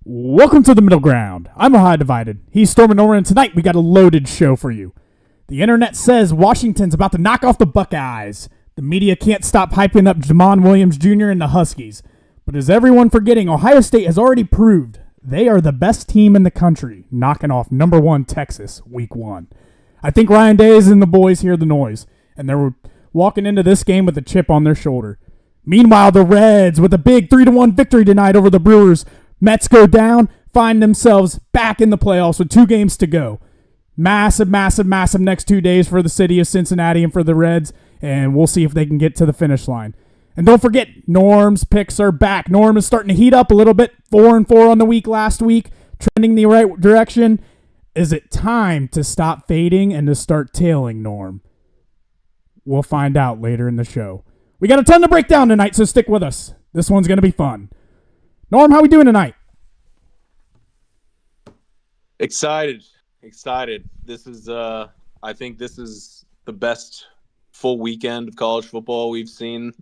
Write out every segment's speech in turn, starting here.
Welcome to the middle ground. I'm Ohio Divided. He's Stormin' Norman, and tonight we got a loaded show for you. The internet says Washington's about to knock off the Buckeyes. The media can't stop hyping up Jamon Williams Jr. and the Huskies. But is everyone forgetting Ohio State has already proved they are the best team in the country, knocking off number 1 Texas week 1. I think Ryan Days and the boys hear the noise, and they're walking into this game with a chip on their shoulder. Meanwhile, the Reds, with a big 3-1 victory tonight over the Brewers, Mets go down, find themselves back in the playoffs with 2 games to go. Massive next 2 days for the city of Cincinnati and for the Reds, and we'll see if they can get to the finish line. And don't forget, Norm's picks are back. Norm is starting to heat up a little bit. 4-4 on the week last week, trending the right direction. Is it time to stop fading and to start tailing, Norm? We'll find out later in the show. We got a ton to break down tonight, so stick with us. This one's going to be fun. Norm, how we doing tonight? Excited. This is, I think this is the best full weekend of college football we've seen.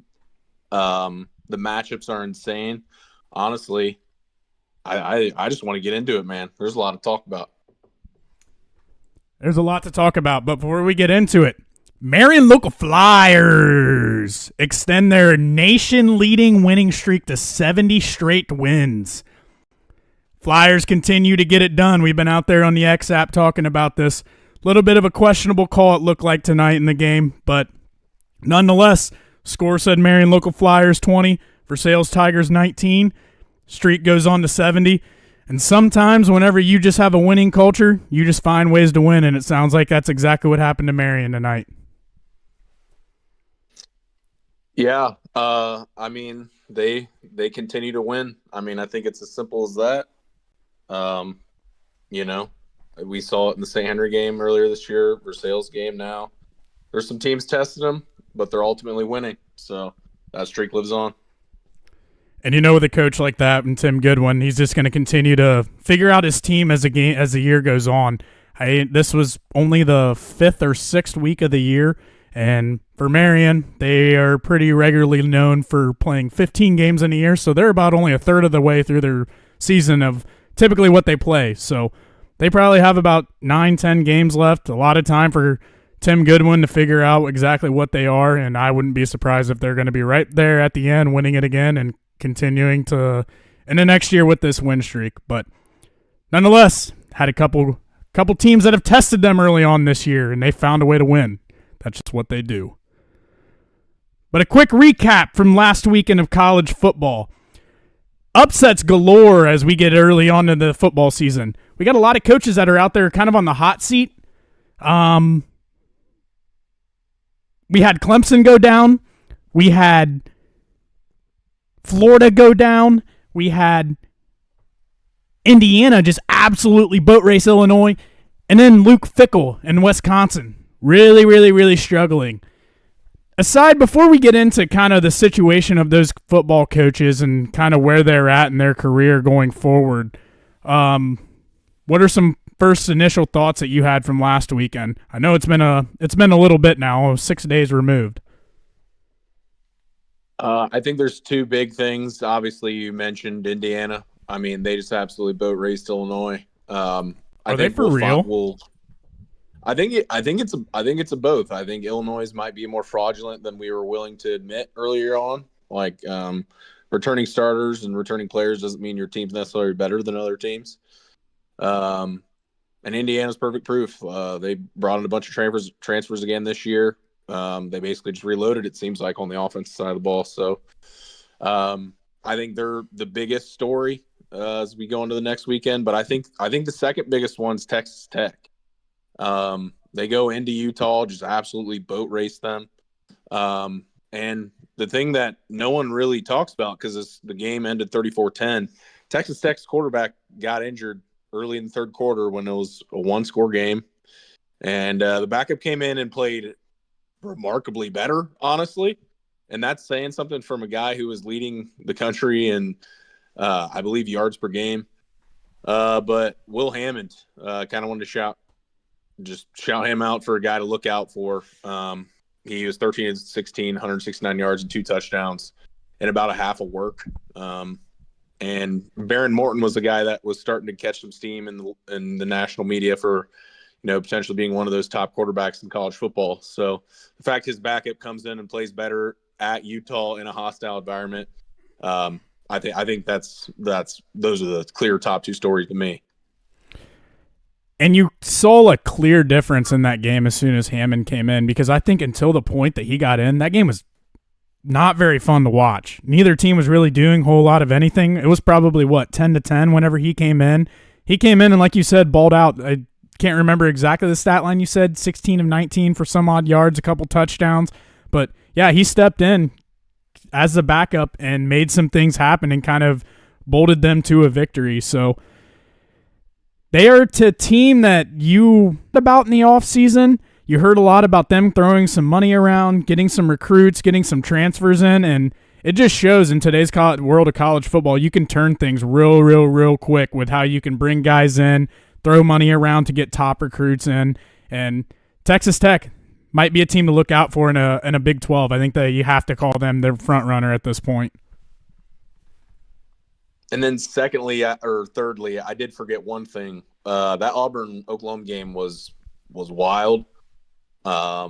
The matchups are insane. Honestly, I just want to get into it, man. There's a lot to talk about. There's a lot to talk about, but before we get into it, Marion Local Flyers extend their nation-leading winning streak to 70 straight wins. Flyers continue to get it done. We've been out there on the X app talking about this. A little bit of a questionable call it looked like tonight in the game, but nonetheless, score said Marion Local Flyers 20, Versailles Tigers 19. Streak goes on to 70. And sometimes whenever you just have a winning culture, you just find ways to win, and it sounds like that's exactly what happened to Marion tonight. Yeah, I mean, they continue to win. I mean, I think it's as simple as that. We saw it in the St. Henry game earlier this year, Versailles game now. There's some teams testing them, but they're ultimately winning. So that streak lives on. And with a coach like that and Tim Goodwin, he's just going to continue to figure out his team as the year goes on. This was only the 5th or 6th week of the year. And for Marion, they are pretty regularly known for playing 15 games in a year, so they're about only a third of the way through their season of typically what they play. So they probably have about 9-10 games left, a lot of time for Tim Goodwin to figure out exactly what they are, and I wouldn't be surprised if they're going to be right there at the end, winning it again and continuing to in the next year with this win streak. But nonetheless, had a couple teams that have tested them early on this year, and they found a way to win. That's just what they do. But a quick recap from last weekend of college football. Upsets galore as we get early on in the football season. We got a lot of coaches that are out there kind of on the hot seat. We had Clemson go down. We had Florida go down. We had Indiana just absolutely boat race Illinois. And then Luke Fickell in Wisconsin. Really struggling. Before we get into kind of the situation of those football coaches and kind of where they're at in their career going forward, what are some first initial thoughts that you had from last weekend? I know it's been a little bit now, 6 days removed. I think there's 2 big things. Obviously, you mentioned Indiana. I mean, they just absolutely boat raced Illinois. Are they for real? I think it's a both. I think Illinois might be more fraudulent than we were willing to admit earlier on. Like returning starters and returning players doesn't mean your team's necessarily better than other teams. And Indiana's perfect proof. They brought in a bunch of transfers again this year. They basically just reloaded, it seems like, on the offensive side of the ball. So I think they're the biggest story as we go into the next weekend. But I think the second biggest one's Texas Tech. They go into Utah, just absolutely boat race them. And the thing that no one really talks about, because the game ended 34-10, Texas Tech's quarterback got injured early in the third quarter when it was a 1-score game. And the backup came in and played remarkably better, honestly. And that's saying something from a guy who was leading the country in, I believe, yards per game. But Will Hammond kind of wanted to shout him out for a guy to look out for. He was 13-16, 169 yards and 2 touchdowns in about a half of work. and Baron Morton was the guy that was starting to catch some steam in the national media for, potentially being one of those top quarterbacks in college football. So the fact his backup comes in and plays better at Utah in a hostile environment, I think those are the clear top two stories to me. And you saw a clear difference in that game as soon as Hammond came in, because I think until the point that he got in, that game was not very fun to watch. Neither team was really doing a whole lot of anything. It was probably, 10-10 whenever he came in. He came in and, like you said, balled out. I can't remember exactly the stat line you said, 16 of 19 for some odd yards, a couple touchdowns. But, yeah, he stepped in as the backup and made some things happen and kind of bolted them to a victory. So they are a team that you about in the offseason. You heard a lot about them throwing some money around, getting some recruits, getting some transfers in, and it just shows in today's world of college football, you can turn things real quick with how you can bring guys in, throw money around to get top recruits in, and Texas Tech might be a team to look out for in a Big 12. I think that you have to call them their front runner at this point. And then thirdly, I did forget one thing. That Auburn-Oklahoma game was wild. I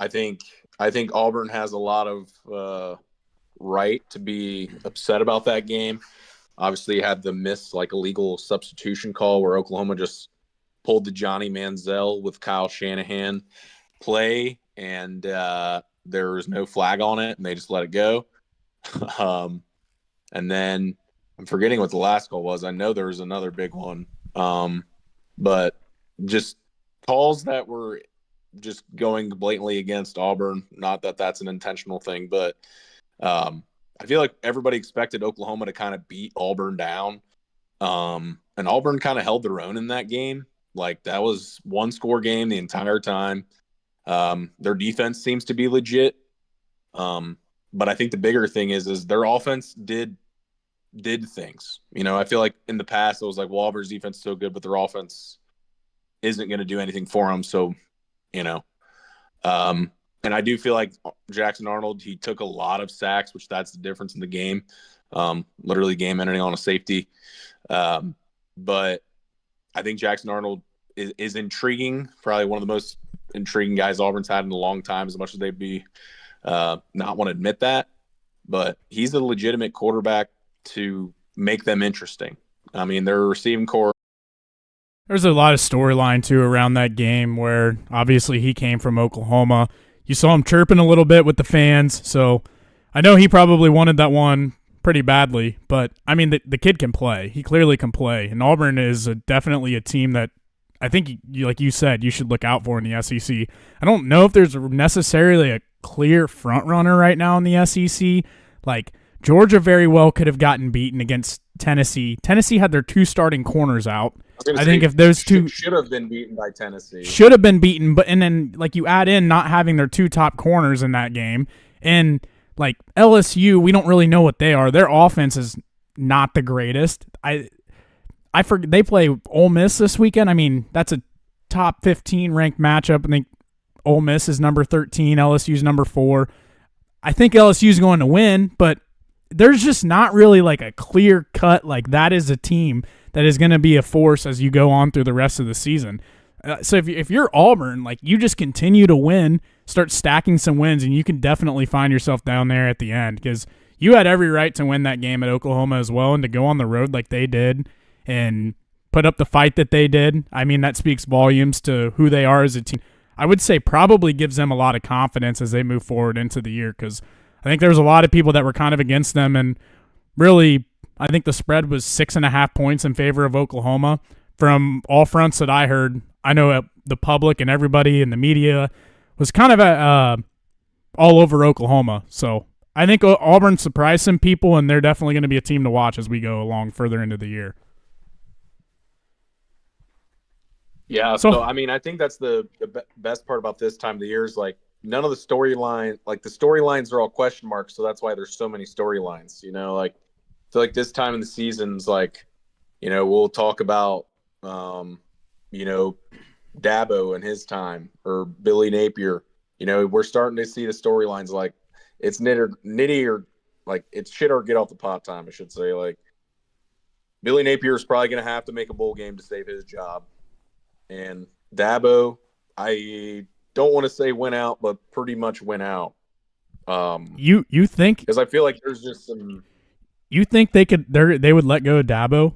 think Auburn has a lot of right to be upset about that game. Obviously, had the illegal substitution call where Oklahoma just pulled the Johnny Manziel with Kyle Shanahan play, and there was no flag on it, and they just let it go. And then I'm forgetting what the last call was. I know there was another big one, but just calls that were just going blatantly against Auburn. Not that that's an intentional thing, but I feel like everybody expected Oklahoma to kind of beat Auburn down. And Auburn kind of held their own in that game. Like, that was one score game the entire time. Their defense seems to be legit. But I think the bigger thing is their offense did things. I feel like in the past it was like, well, Auburn's defense is so good, but their offense isn't going to do anything for them. So, and I do feel like Jackson Arnold, he took a lot of sacks, which that's the difference in the game. Literally game ending on a safety. But I think Jackson Arnold is intriguing, probably one of the most intriguing guys Auburn's had in a long time, as much as they'd be not want to admit that. But he's a legitimate quarterback to make them interesting. I mean, their receiving core. There's a lot of storyline, too, around that game where obviously he came from Oklahoma. You saw him chirping a little bit with the fans, so I know he probably wanted that one pretty badly. But, I mean, the kid can play. He clearly can play. And Auburn is definitely a team that I think, like you said, you should look out for in the SEC. I don't know if there's necessarily a clear front runner right now in the SEC. Like, Georgia very well could have gotten beaten against Tennessee. Tennessee had their two starting corners out. I think if those two should have been beaten by Tennessee, should have been beaten, and then like you add in not having their two top corners in that game, and like LSU, we don't really know what they are. Their offense is not the greatest. I forget they play Ole Miss this weekend. I mean, that's a top 15 ranked matchup. I think Ole Miss is number 13, LSU's number 4. I think LSU's going to win, but there's just not really like a clear cut, like that is a team that is going to be a force as you go on through the rest of the season. So if you're Auburn, like you just continue to win, start stacking some wins, and you can definitely find yourself down there at the end, because you had every right to win that game at Oklahoma as well, and to go on the road like they did and put up the fight that they did. I mean, that speaks volumes to who they are as a team. I would say probably gives them a lot of confidence as they move forward into the year, because I think there was a lot of people that were kind of against them, and really I think the spread was 6.5 points in favor of Oklahoma. From all fronts that I heard, I know the public and everybody in the media was kind of all over Oklahoma. So I think Auburn surprised some people, and they're definitely going to be a team to watch as we go along further into the year. Yeah, so I mean, I think that's the best part about this time of the year is like none of the storylines are all question marks, so that's why there's so many storylines. Like so like this time in the season's like, we'll talk about Dabo and his time, or Billy Napier. We're starting to see the storylines like it's nitty or like it's shit or get off the pot time, I should say. Like Billy Napier is probably going to have to make a bowl game to save his job, and Dabo, I don't want to say went out, but pretty much went out. You think because I feel like there's just some. You think they would let go of Dabo?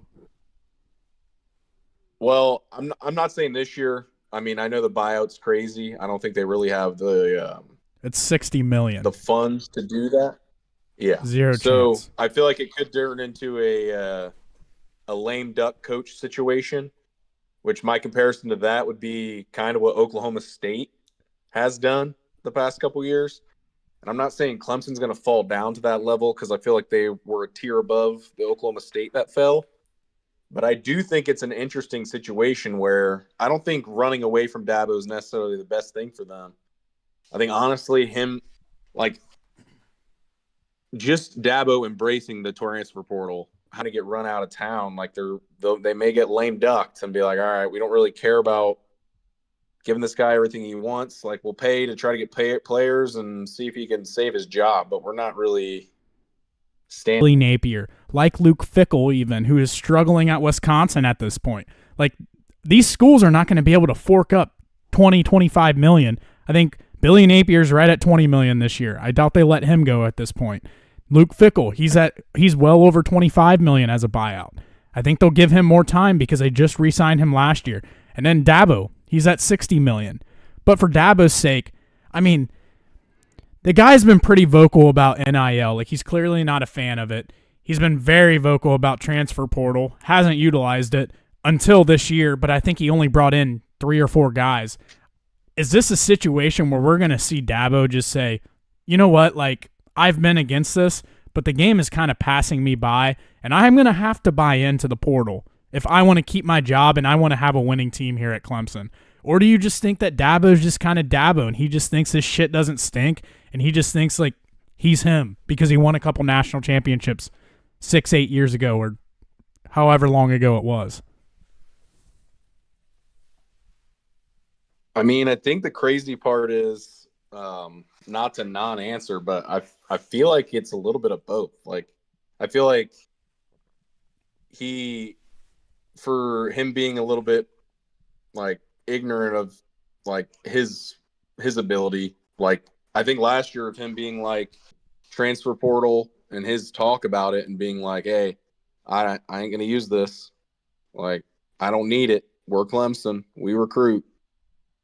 Well, I'm not saying this year. I mean, I know the buyout's crazy. I don't think they really have it's $60 million. The funds to do that. Yeah, zero so chance. I feel like it could turn into a lame duck coach situation, which my comparison to that would be kind of what Oklahoma State has done the past couple years. And I'm not saying Clemson's going to fall down to that level because I feel like they were a tier above the Oklahoma State that fell. But I do think it's an interesting situation where I don't think running away from Dabo is necessarily the best thing for them. I think, honestly, just Dabo embracing the transfer portal, how to get run out of town, like they may get lame ducked and be like, all right, we don't really care about giving this guy everything he wants. Like, we'll pay to try to get players and see if he can save his job, but we're not really Billy Napier, like Luke Fickell even, who is struggling at Wisconsin at this point. Like, these schools are not going to be able to fork up 20, 25 million. I think Billy Napier's right at 20 million this year. I doubt they let him go at this point. Luke Fickell, he's well over 25 million as a buyout. I think they'll give him more time because they just re-signed him last year. And then Dabo, he's at 60 million. But for Dabo's sake, I mean, the guy's been pretty vocal about NIL. Like, he's clearly not a fan of it. He's been very vocal about transfer portal. Hasn't utilized it until this year, but I think he only brought in 3 or 4 guys. Is this a situation where we're going to see Dabo just say, you know what, like, I've been against this, but the game is kind of passing me by, and I'm going to have to buy into the portal if I want to keep my job and I want to have a winning team here at Clemson? Or do you just think that Dabo's just kind of Dabo and he just thinks his shit doesn't stink and he just thinks like he's him because he won a couple national championships 6-8 years ago or however long ago it was? I mean, I think the crazy part is not to non-answer, but I feel like it's a little bit of both. Like, I feel like for him being a little bit like ignorant of like his ability, like I think last year of him being like transfer portal and his talk about it and being like, hey, I ain't gonna use this, like I don't need it, we're Clemson, we recruit,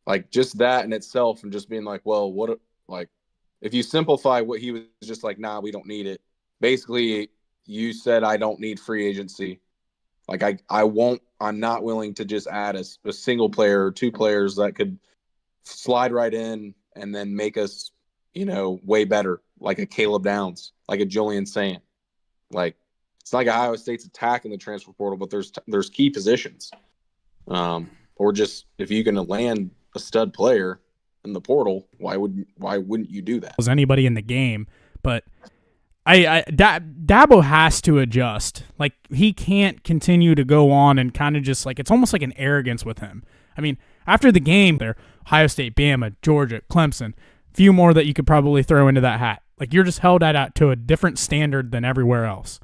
like just that in itself, and just being like, well, what, like if you simplify what he was just like, nah, we don't need it, basically you said I don't need free agency. Like I'm not willing to just add a single player or 2 players that could slide right in and then make us, way better, like a Caleb Downs, like a Julian Sand. Like, it's like Ohio State's attacking the transfer portal, but there's key positions. Or just if you're going to land a stud player in the portal, why wouldn't you do that? Was anybody in the game, but Dabo has to adjust. Like, he can't continue to go on and kind of just like, it's almost like an arrogance with him. I mean, after the game there, Ohio State, Bama, Georgia, Clemson, few more that you could probably throw into that hat. Like, you're just held at to a different standard than everywhere else.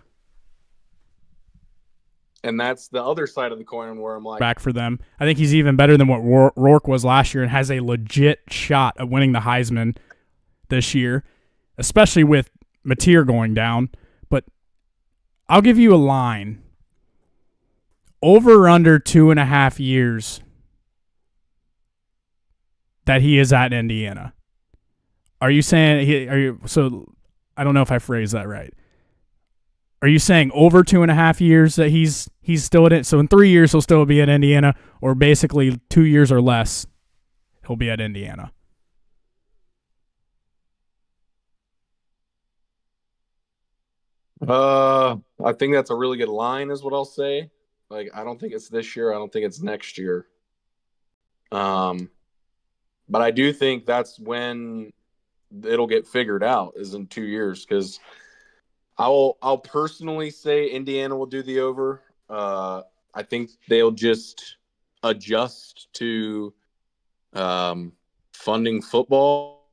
And that's the other side of the coin where I'm like, back for them. I think he's even better than what Rourke was last year and has a legit shot of winning the Heisman this year, especially with Mateer going down. But I'll give you a line. Over under 2.5 years that he is at Indiana. Are you saying so I don't know if I phrased that right. Are you saying over 2.5 years that he's still at it? So in 3 years he'll still be at Indiana, or basically 2 years or less he'll be at Indiana? I think that's a really good line, is what I'll say. Like, I don't think it's this year. I don't think it's next year. But I do think that's when it'll get figured out, is in 2 years, because I'll personally say Indiana will do the over. I think they'll just adjust to funding football.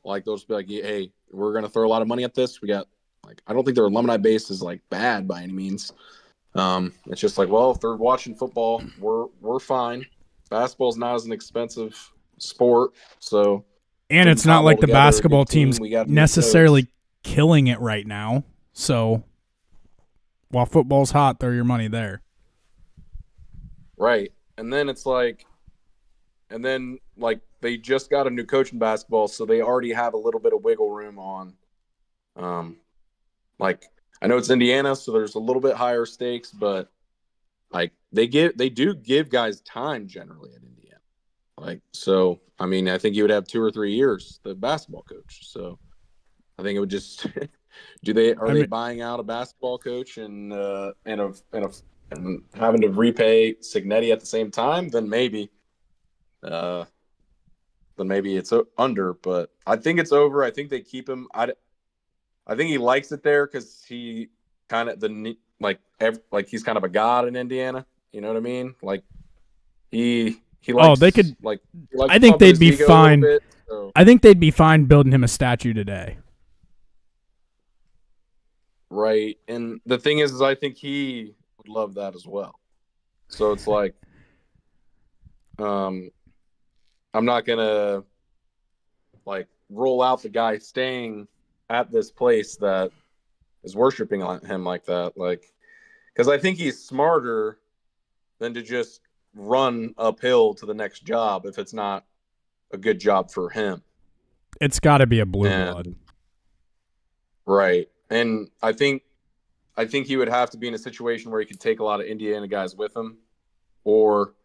Like, they'll just be like, hey, we're going to throw a lot of money at this. We got Like, I don't think their alumni base is like bad by any means. It's just like, well, if they're watching football, we're fine. Basketball's not as an expensive sport, so And it's not like the basketball team's necessarily coach. killing it right now. So while football's hot, throw your money there. Right. And then it's like, they just got a new coach in basketball, so they already have a little bit of wiggle room on, like, I know it's Indiana, so there's a little bit higher stakes, but like they do give guys time generally at Indiana. Like, so, I mean, I think you would have 2 or 3 years, the basketball coach. So I think it would just, are they buying out a basketball coach and having to repay Cignetti at the same time? Then maybe it's under, but I think it's over. I think they keep him. I think he likes it there because he kind of he's kind of a god in Indiana. You know what I mean? Like he likes. They could. Like, I think they'd be fine. I think they'd be fine building him a statue today. Right, and the thing is I think he would love that as well. So it's like, I'm not gonna like roll out the guy staying at this place that is worshiping him like that, like, because I think he's smarter than to just run uphill to the next job if it's not a good job for him. It's got to be a blue blood, right? And I think he would have to be in a situation where he could take a lot of Indiana guys with him, or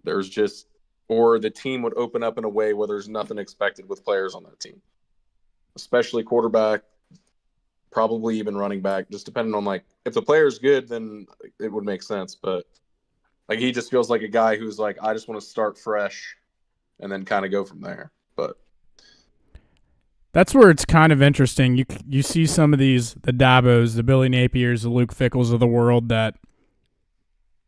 the team would open up in a way where there's nothing expected with players on that team, especially quarterback, probably even running back, just depending on, like, if the player's good, then it would make sense. But like, he just feels like a guy who's like, I just want to start fresh and then kind of go from there. But that's where it's kind of interesting. You see some of these, the Dabos, the Billy Napiers, the Luke Fickles of the world, that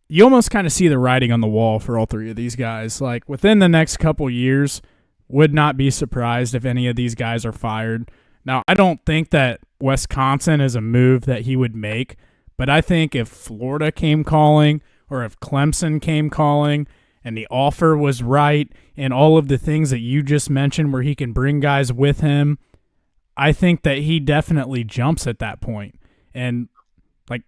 you almost kind of see the writing on the wall for all three of these guys. Like, within the next couple years, would not be surprised if any of these guys are fired. Now, I don't think that Wisconsin is a move that he would make, but I think if Florida came calling or if Clemson came calling and the offer was right and all of the things that you just mentioned where he can bring guys with him, I think that he definitely jumps at that point. And, like,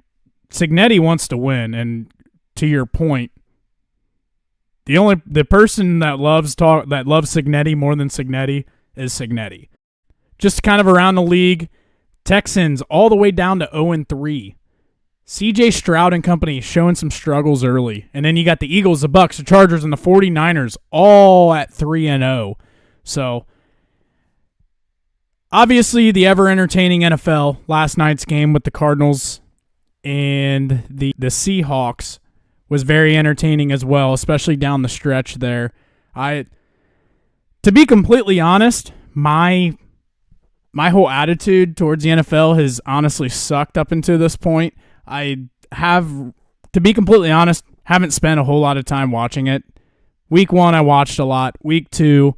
Cignetti wants to win, and to your point, the person that loves Cignetti more than Cignetti is Cignetti. Just kind of around the league, Texans all the way down to 0-3. CJ Stroud and company showing some struggles early. And then you got the Eagles, the Bucks, the Chargers, and the 49ers all at 3-0. So, obviously, the ever-entertaining NFL last night's game with the Cardinals and the Seahawks was very entertaining as well, especially down the stretch there. To be completely honest, my whole attitude towards the NFL has honestly sucked up until this point. I have, to be completely honest, haven't spent a whole lot of time watching it. Week 1, I watched a lot. Week 2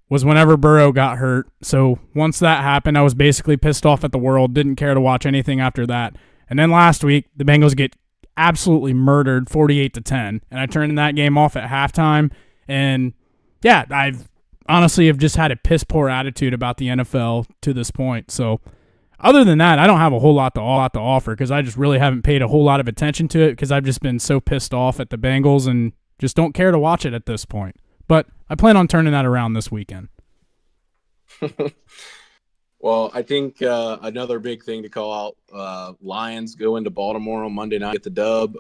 was whenever Burrow got hurt. So once that happened, I was basically pissed off at the world, didn't care to watch anything after that. And then last week, the Bengals get absolutely murdered 48-10, and I turned that game off at halftime. And yeah, I've honestly have just had a piss poor attitude about the NFL to this point. So other than that, I don't have a whole lot to offer because I just really haven't paid a whole lot of attention to it because I've just been so pissed off at the Bengals and just don't care to watch it at this point. But I plan on turning that around this weekend. Well, I think another big thing to call out, Lions go into Baltimore on Monday night, get the dub.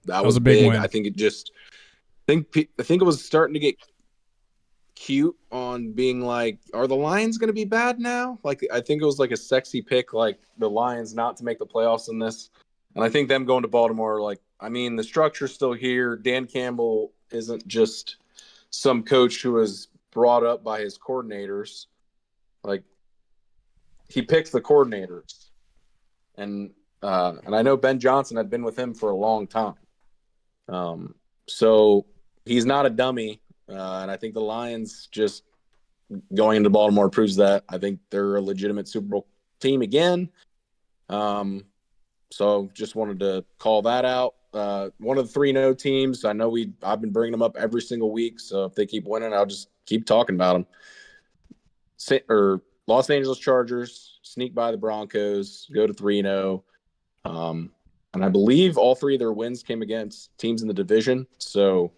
That was a big win. I think it was starting to get cute on being like, are the Lions going to be bad now? Like, I think it was like a sexy pick, like the Lions not to make the playoffs in this. And I think them going to Baltimore, like, I mean, the structure's still here. Dan Campbell isn't just some coach who was brought up by his coordinators. Like, he picks the coordinators, and I know Ben Johnson had been with him for a long time, so he's not a dummy. And I think the Lions just going into Baltimore proves that. I think they're a legitimate Super Bowl team again. So just wanted to call that out. One of the 3-0 teams. I know I've been bringing them up every single week. So if they keep winning, I'll just keep talking about them. Los Angeles Chargers sneak by the Broncos, go to 3-0. And I believe all 3 of their wins came against teams in the division. So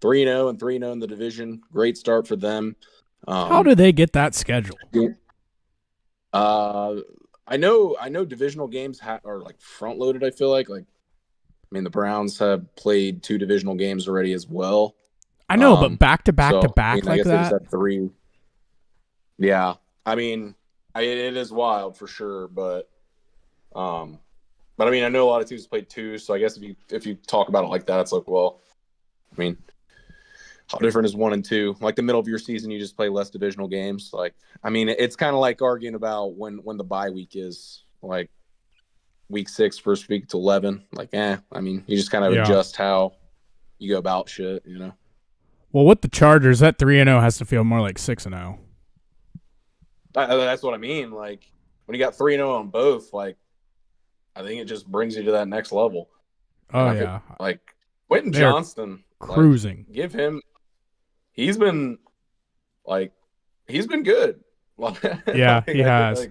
3-0 and 3-0 in the division. Great start for them. How do they get that schedule? I know divisional games are like front loaded. I feel like the Browns have played 2 divisional games already as well. I know, but back to back to back I like guess that. They just have 3. Yeah, it is wild for sure, but I know a lot of teams played 2, so I guess if you talk about it like that, it's like, well, how different is 1 and 2? Like the middle of your season, you just play less divisional games. It's kind of like arguing about when the bye week is, like week 6, first week to 11. You just kind of adjust how you go about shit, Well, with the Chargers, that 3-0 has to feel more like 6-0. That's what I mean. Like when you got 3-0 on both, I think it just brings you to that next level. Oh yeah, Quentin Johnston cruising. Give him. He's been good. Yeah, he has.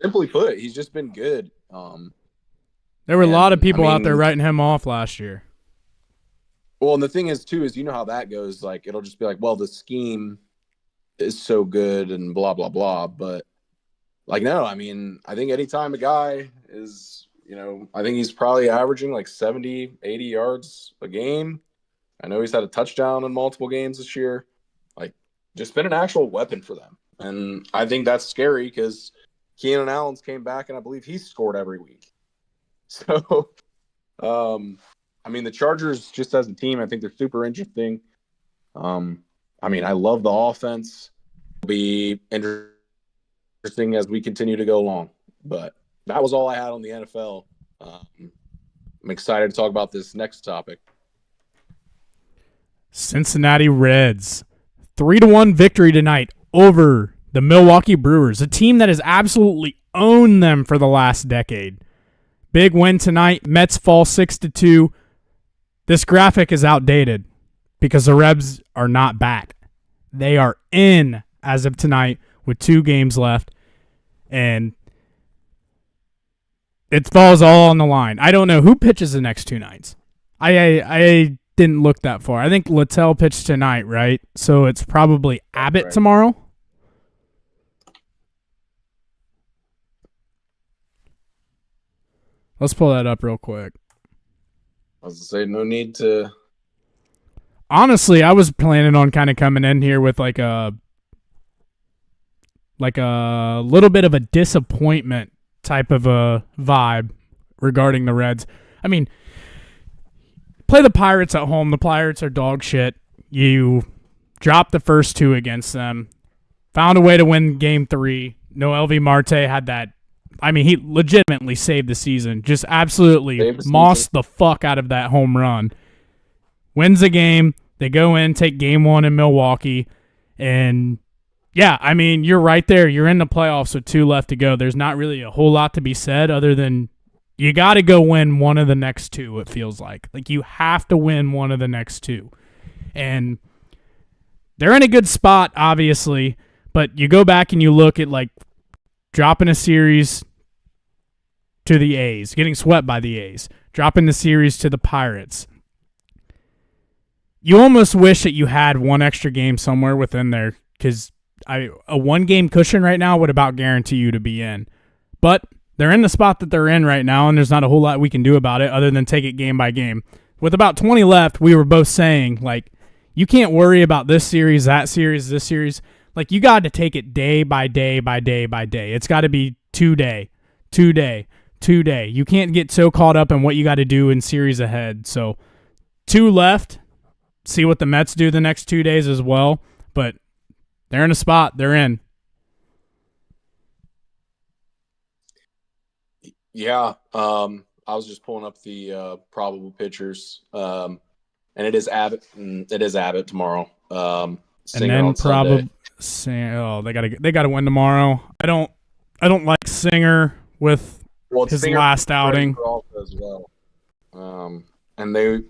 Simply put, he's just been good. There were a lot of people out there writing him off last year. Well, and the thing is, too, is you know how that goes. It'll just be well, the scheme is so good and blah, blah, blah. But, no, I think anytime a guy is, I think he's probably averaging 70, 80 yards a game. I know he's had a touchdown in multiple games this year. Just been an actual weapon for them. And I think that's scary because Keenan Allen's came back, and I believe he's scored every week. So, the Chargers, just as a team, I think they're super interesting. I love the offense. It'll be interesting as we continue to go along. But that was all I had on the NFL. I'm excited to talk about this next topic. Cincinnati Reds, 3-1 victory tonight over the Milwaukee Brewers, a team that has absolutely owned them for the last decade. Big win tonight. Mets fall 6-2. This graphic is outdated because the Rebs are not back. They are in as of tonight with 2 games left, and it falls all on the line. I don't know who pitches the next 2 nights. I didn't look that far. I think Littell pitched tonight, right? So it's probably Abbott tomorrow. Let's pull that up real quick. I was going to say, no need to. Honestly, I was planning on kind of coming in here with like a little bit of a disappointment type of a vibe regarding the Reds. Play the Pirates at home. The Pirates are dog shit. You dropped the first 2 against them. Found a way to win game 3. Noel V. Marte had that. He legitimately saved the season. Just absolutely mossed the fuck out of that home run. Wins the game. They go in, take game 1 in Milwaukee. And, yeah, you're right there. You're in the playoffs with 2 left to go. There's not really a whole lot to be said other than you got to go win one of the next 2, it feels like. You have to win one of the next 2. And they're in a good spot, obviously. But you go back and you look at, dropping a series to the A's, getting swept by the A's, dropping the series to the Pirates. You almost wish that you had one extra game somewhere within there because a 1-game cushion right now would about guarantee you to be in. But they're in the spot that they're in right now, and there's not a whole lot we can do about it other than take it game by game. With about 20 left, we were both saying, you can't worry about this series, that series, this series. You got to take it day by day by day by day. It's got to be 2 day. You can't get so caught up in what you got to do in series ahead. So 2 left. See what the Mets do the next 2 days as well. But they're in a spot. They're in. Yeah. I was just pulling up the probable pitchers. And it is Abbott. It is Abbott tomorrow. And then probably they gotta win tomorrow. I don't like Singer with his Singer, last outing. As well. And they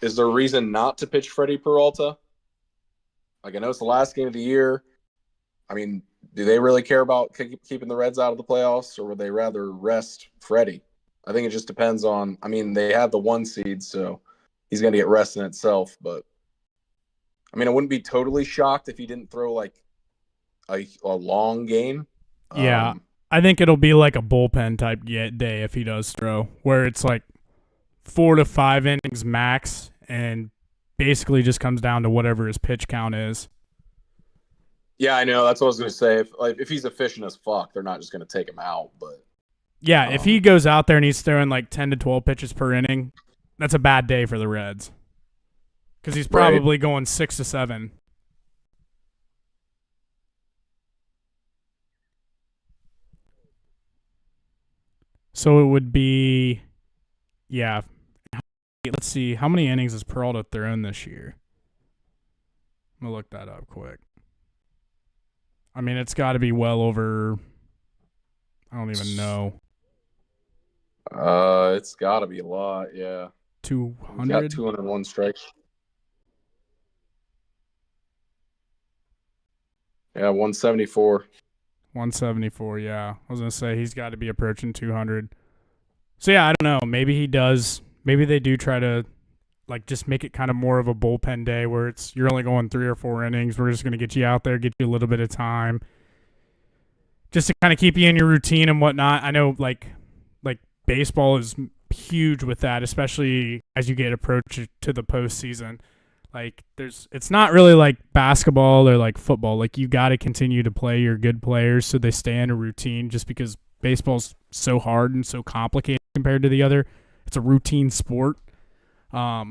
is there a reason not to pitch Freddie Peralta? Like, I know it's the last game of the year. I mean, do they really care about keeping the Reds out of the playoffs, or would they rather rest Freddie? I think it just depends on. I mean, they have the 1 seed, so he's going to get rest in itself. But I mean, I wouldn't be totally shocked if he didn't throw like a long game. Yeah, I think it'll be like a bullpen type day if he does throw, where it's like 4 to 5 innings max, and basically just comes down to whatever his pitch count is. Yeah, I know. That's what I was going to say. If he's efficient as fuck, they're not just going to take him out. But yeah, if he goes out there and he's throwing like 10 to 12 pitches per inning, that's a bad day for the Reds, because he's probably going 6 to 7. So it would be, yeah. Let's see, how many innings has Peralta thrown this year? I'm gonna look that up quick. I mean, it's got to be well over. I don't even know. It's got to be a lot. Yeah, 200. Got 201 strikes. Yeah, 174. 174. Yeah, I was gonna say he's got to be approaching 200. So yeah, I don't know. Maybe he does. Maybe they do try to like just make it kind of more of a bullpen day where it's you're only going 3 or 4 innings. We're just going to get you out there, get you a little bit of time, just to kind of keep you in your routine and whatnot. I know like baseball is huge with that, especially as you get approach to the postseason. Like it's not really like basketball or like football. Like you got to continue to play your good players so they stay in a routine. Just because baseball's so hard and so complicated compared to the other, it's a routine sport. But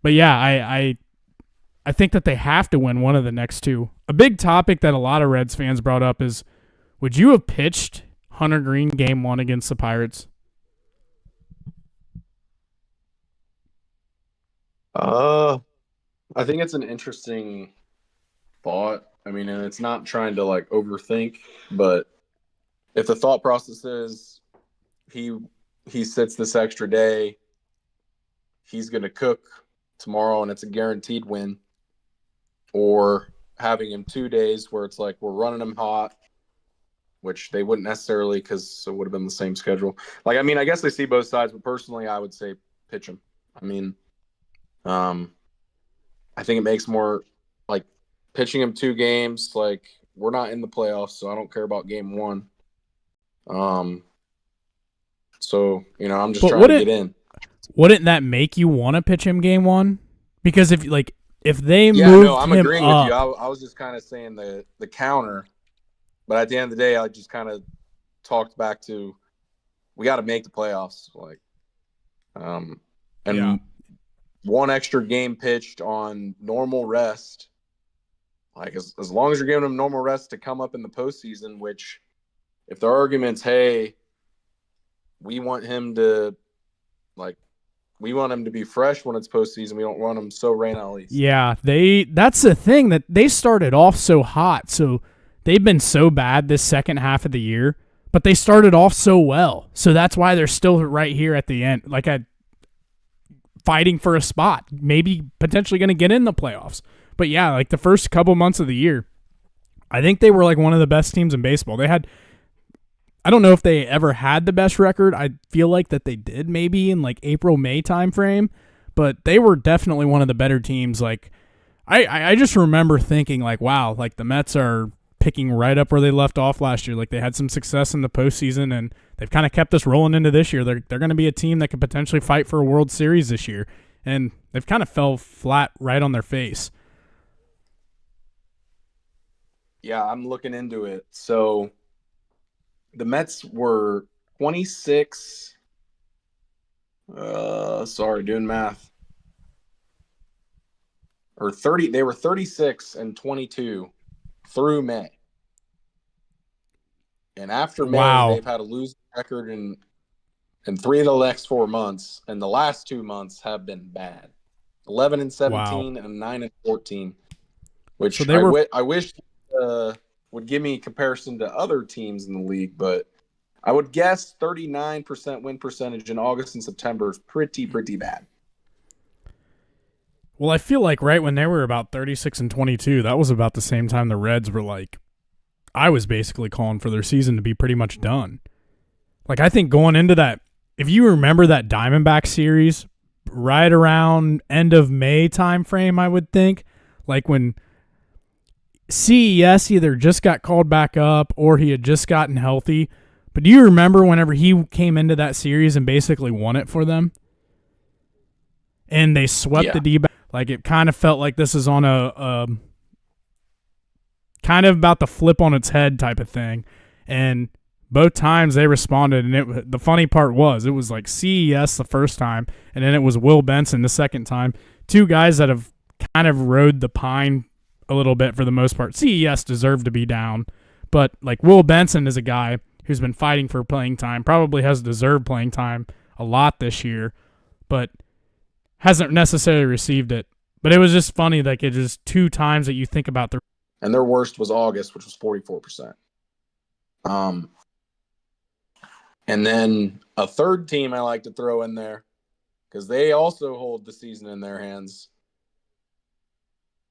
yeah, I think that they have to win one of the next 2. A big topic that a lot of Reds fans brought up is, would you have pitched Hunter Green game 1 against the Pirates? I think it's an interesting thought. I mean, and it's not trying to like overthink, but if the thought process is he sits this extra day, he's going to cook tomorrow and it's a guaranteed win, or having him 2 days where it's like we're running him hot, which they wouldn't necessarily because it would have been the same schedule. Like, I mean, I guess they see both sides, but personally I would say pitch him. I mean, I think it makes more like pitching him 2 games. Like, we're not in the playoffs, so I don't care about game 1. So, I'm just trying to get in. Wouldn't that make you want to pitch him game 1? Because if they moved I'm him agreeing up, with you. I was just kind of saying the counter, but at the end of the day, I just kind of talked back to we got to make the playoffs. Like, and 1 extra game pitched on normal rest. Like, as long as you're giving him normal rest to come up in the postseason, which if their argument's, hey, we want him to be fresh when it's postseason. We don't want him so rain at least. Yeah, that's the thing, that they started off so hot. So they've been so bad this second half of the year, but they started off so well. So that's why they're still right here at the end, fighting for a spot, maybe potentially going to get in the playoffs. But yeah, like the first couple months of the year, I think they were like one of the best teams in baseball. I don't know if they ever had the best record. I feel like that they did maybe in like April, May time frame, but they were definitely one of the better teams. Like I just remember thinking like, wow, like the Mets are picking right up where they left off last year. Like they had some success in the postseason and they've kind of kept us rolling into this year. They're going to be a team that could potentially fight for a World Series this year. And they've kind of fell flat right on their face. Yeah, I'm looking into it. So the Mets were 26. Doing math. Or 30. They were 36 and 22 through May. And after May, they've had a losing record in 3 of the next 4 months, and the last 2 months have been bad. 11 and 17 and 9 and 14. Which I wish would give me comparison to other teams in the league, but I would guess 39% win percentage in August and September is pretty bad. Well, I feel like right when they were about 36-22, that was about the same time the Reds were like, I was basically calling for their season to be pretty much done. Like, I think going into that, if you remember that Diamondback series, right around end of May time frame, I would think, like when CES either just got called back up or he had just gotten healthy. But do you remember whenever he came into that series and basically won it for them? And they swept the D-back. Like, it kind of felt like this is on a kind of about to flip on its head type of thing. And both times they responded, and the funny part was it was like CES the first time, and then it was Will Benson the second time. Two guys that have kind of rode the pine a little bit for the most part. CES deserved to be down, but like Will Benson is a guy who's been fighting for playing time, probably has deserved playing time a lot this year, but hasn't necessarily received it. But it was just funny, like it just two times that you think about and their worst was August, which was 44%. And then a third team I like to throw in there because they also hold the season in their hands.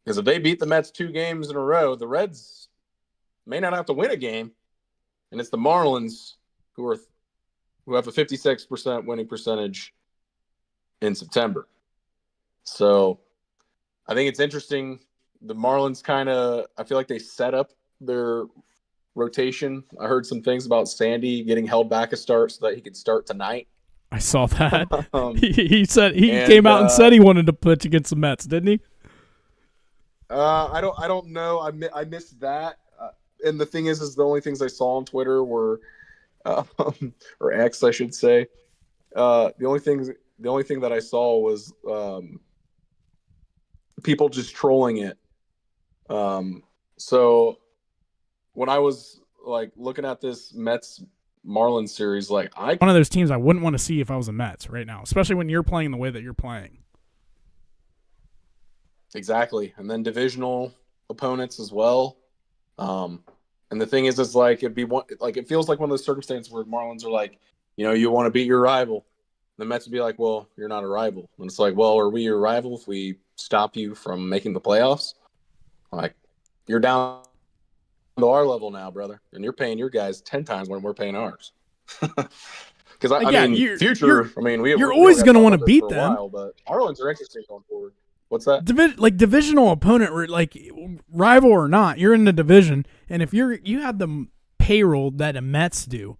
Because if they beat the Mets 2 games in a row, the Reds may not have to win a game, and it's the Marlins who have a 56% winning percentage in September. So I think it's interesting. The Marlins I feel like they set up their rotation. I heard some things about Sandy getting held back a start so that he could start tonight. I saw that. He said he came out and said he wanted to pitch against the Mets, didn't he? I don't know. I missed that. And the thing is the only things I saw on Twitter were, or X, I should say. The only thing that I saw was people just trolling it. So when I was like looking at this Mets Marlins series, like one of those teams I wouldn't want to see if I was a Mets right now, especially when you're playing the way that you're playing. Exactly. And then divisional opponents as well. And the thing is like it'd be one, like it feels like one of those circumstances where Marlins are like, you want to beat your rival. The Mets would be like, well, you're not a rival. And it's like, well, are we your rival if we stop you from making the playoffs? Like, you're down to our level now, brother. And you're paying your guys 10 times when we're paying ours. Because you're always going to want to beat them. While, but Marlins are interesting going forward. What's that? Divisional opponent, like rival or not, you're in the division, and if you have the payroll that the Mets do,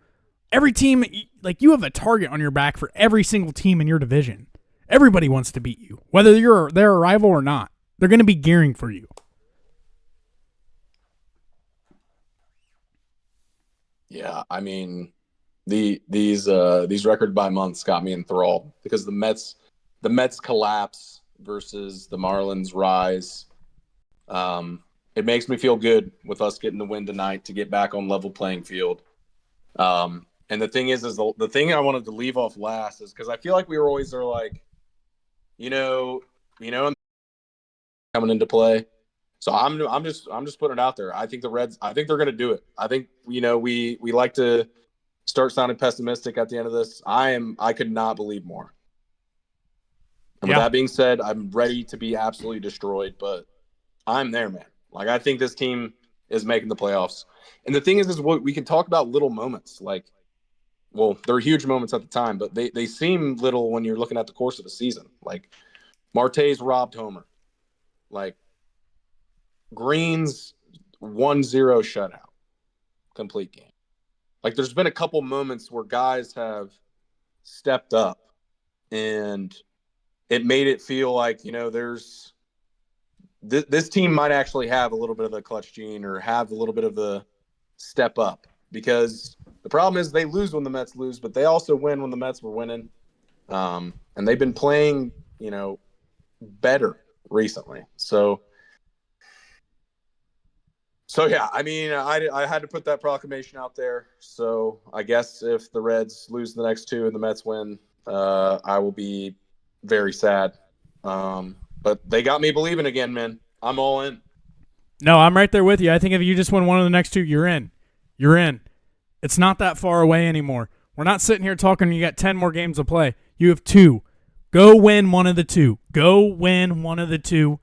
every team, like you have a target on your back for every single team in your division. Everybody wants to beat you, whether they're a rival or not. They're going to be gearing for you. Yeah, I mean, these record by months got me enthralled because the Mets collapse versus the Marlins rise. It makes me feel good with us getting the win tonight to get back on level playing field. And the thing is the thing I wanted to leave off last is because I feel like we were always like, coming into play. So I'm just putting it out there. I think the Reds. I think they're going to do it. I think we like to start sounding pessimistic at the end of this. I could not believe more. And with that being said, I'm ready to be absolutely destroyed, but I'm there, man. Like, I think this team is making the playoffs. And the thing is what we can talk about little moments. Like, well, they're huge moments at the time, but they seem little when you're looking at the course of the season. Like, Marte's robbed homer. Like, Green's 1-0 shutout. Complete game. Like, there's been a couple moments where guys have stepped up and it made it feel like, there's this team might actually have a little bit of the clutch gene or have a little bit of the step up, because the problem is they lose when the Mets lose, but they also win when the Mets were winning. And they've been playing, better recently. So yeah, I mean, I had to put that proclamation out there. So I guess if the Reds lose the next two and the Mets win, I will be very sad. But they got me believing again, man. I'm all in. No, I'm right there with you. I think if you just win one of the next two, you're in. You're in. It's not that far away anymore. We're not sitting here talking you got 10 more games to play. You have 2. Go win one of the 2. Go win one of the 2,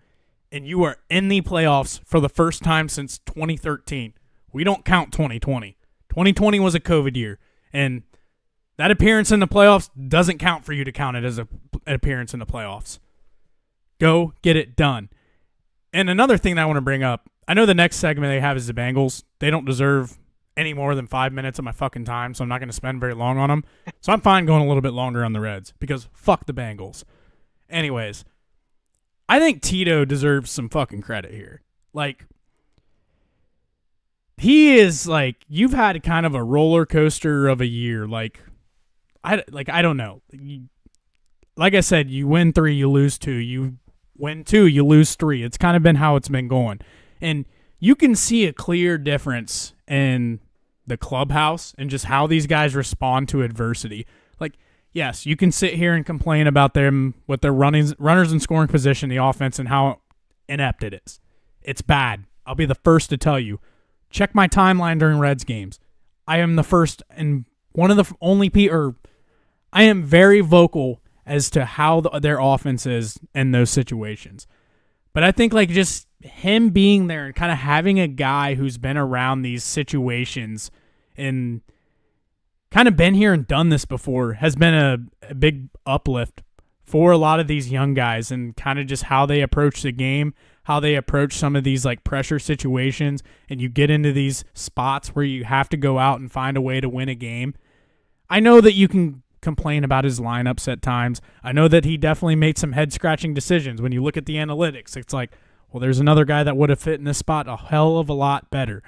and you are in the playoffs for the first time since 2013. We don't count 2020. 2020 was a COVID year, and that appearance in the playoffs doesn't count for you to count it as an appearance in the playoffs. Go get it done. And another thing that I want to bring up, I know the next segment they have is the Bengals. They don't deserve any more than 5 minutes of my fucking time, so I'm not going to spend very long on them. So I'm fine going a little bit longer on the Reds because fuck the Bengals. Anyways, I think Tito deserves some fucking credit here. Like, he is like, you've had kind of a roller coaster of a year. I don't know. Like I said, you win 3, you lose 2. You win 2, you lose 3. It's kind of been how it's been going. And you can see a clear difference in the clubhouse and just how these guys respond to adversity. Like, yes, you can sit here and complain about them with their runners in scoring position, the offense, and how inept it is. It's bad. I'll be the first to tell you. Check my timeline during Reds games. I am the first and one of the only I am very vocal as to how their offense is in those situations. But I think like just him being there and kind of having a guy who's been around these situations and kind of been here and done this before has been a big uplift for a lot of these young guys and kind of just how they approach the game, how they approach some of these like pressure situations, and you get into these spots where you have to go out and find a way to win a game. I know that you can complain about his lineups at times. I know that he definitely made some head-scratching decisions. When you look at the analytics, it's like, well, there's another guy that would have fit in this spot a hell of a lot better.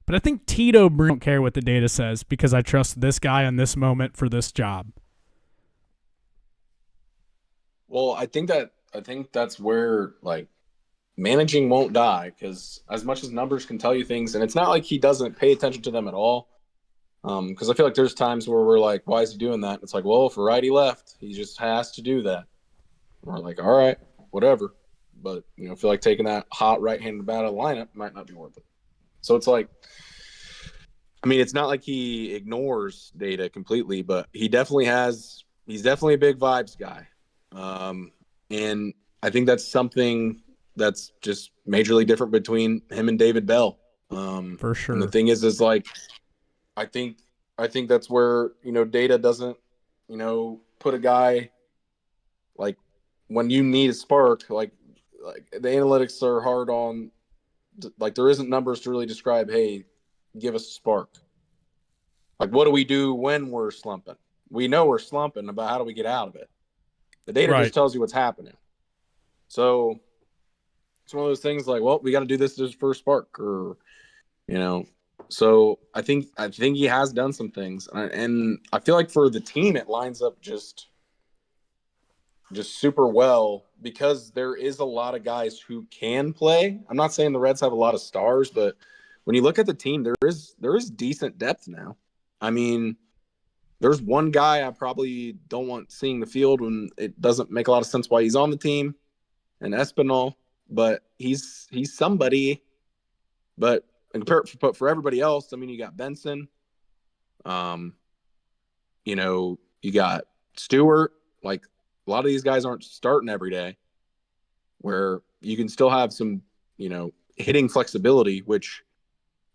But I think Tito Bruno don't care what the data says because I trust this guy in this moment for this job. Well, I think that's where like managing won't die, because as much as numbers can tell you things, and it's not like he doesn't pay attention to them at all. Because I feel like there's times where we're like, why is he doing that? It's like, well, for righty left, he just has to do that. And we're like, all right, whatever. But, I feel like taking that hot right-handed bat out of the lineup might not be worth it. So it's like, I mean, it's not like he ignores data completely, but he's definitely a big vibes guy. And I think that's something that's just majorly different between him and David Bell. For sure. And the thing is like, I think that's where, data doesn't, put a guy like when you need a spark, like the analytics are hard on, like there isn't numbers to really describe, hey, give us a spark. Like, what do we do when we're slumping? We know we're slumping, but how do we get out of it? The data just tells you what's happening. So it's one of those things like, well, we got to do this for a spark, or, So I think he has done some things, and I feel like for the team it lines up just super well because there is a lot of guys who can play. I'm not saying the Reds have a lot of stars, but when you look at the team, there is decent depth now. I mean, there's one guy I probably don't want seeing the field when it doesn't make a lot of sense why he's on the team, and Espinal, but he's somebody. But for everybody else, I mean, you got Benson, you got Stewart. Like, a lot of these guys aren't starting every day, where you can still have some, hitting flexibility, which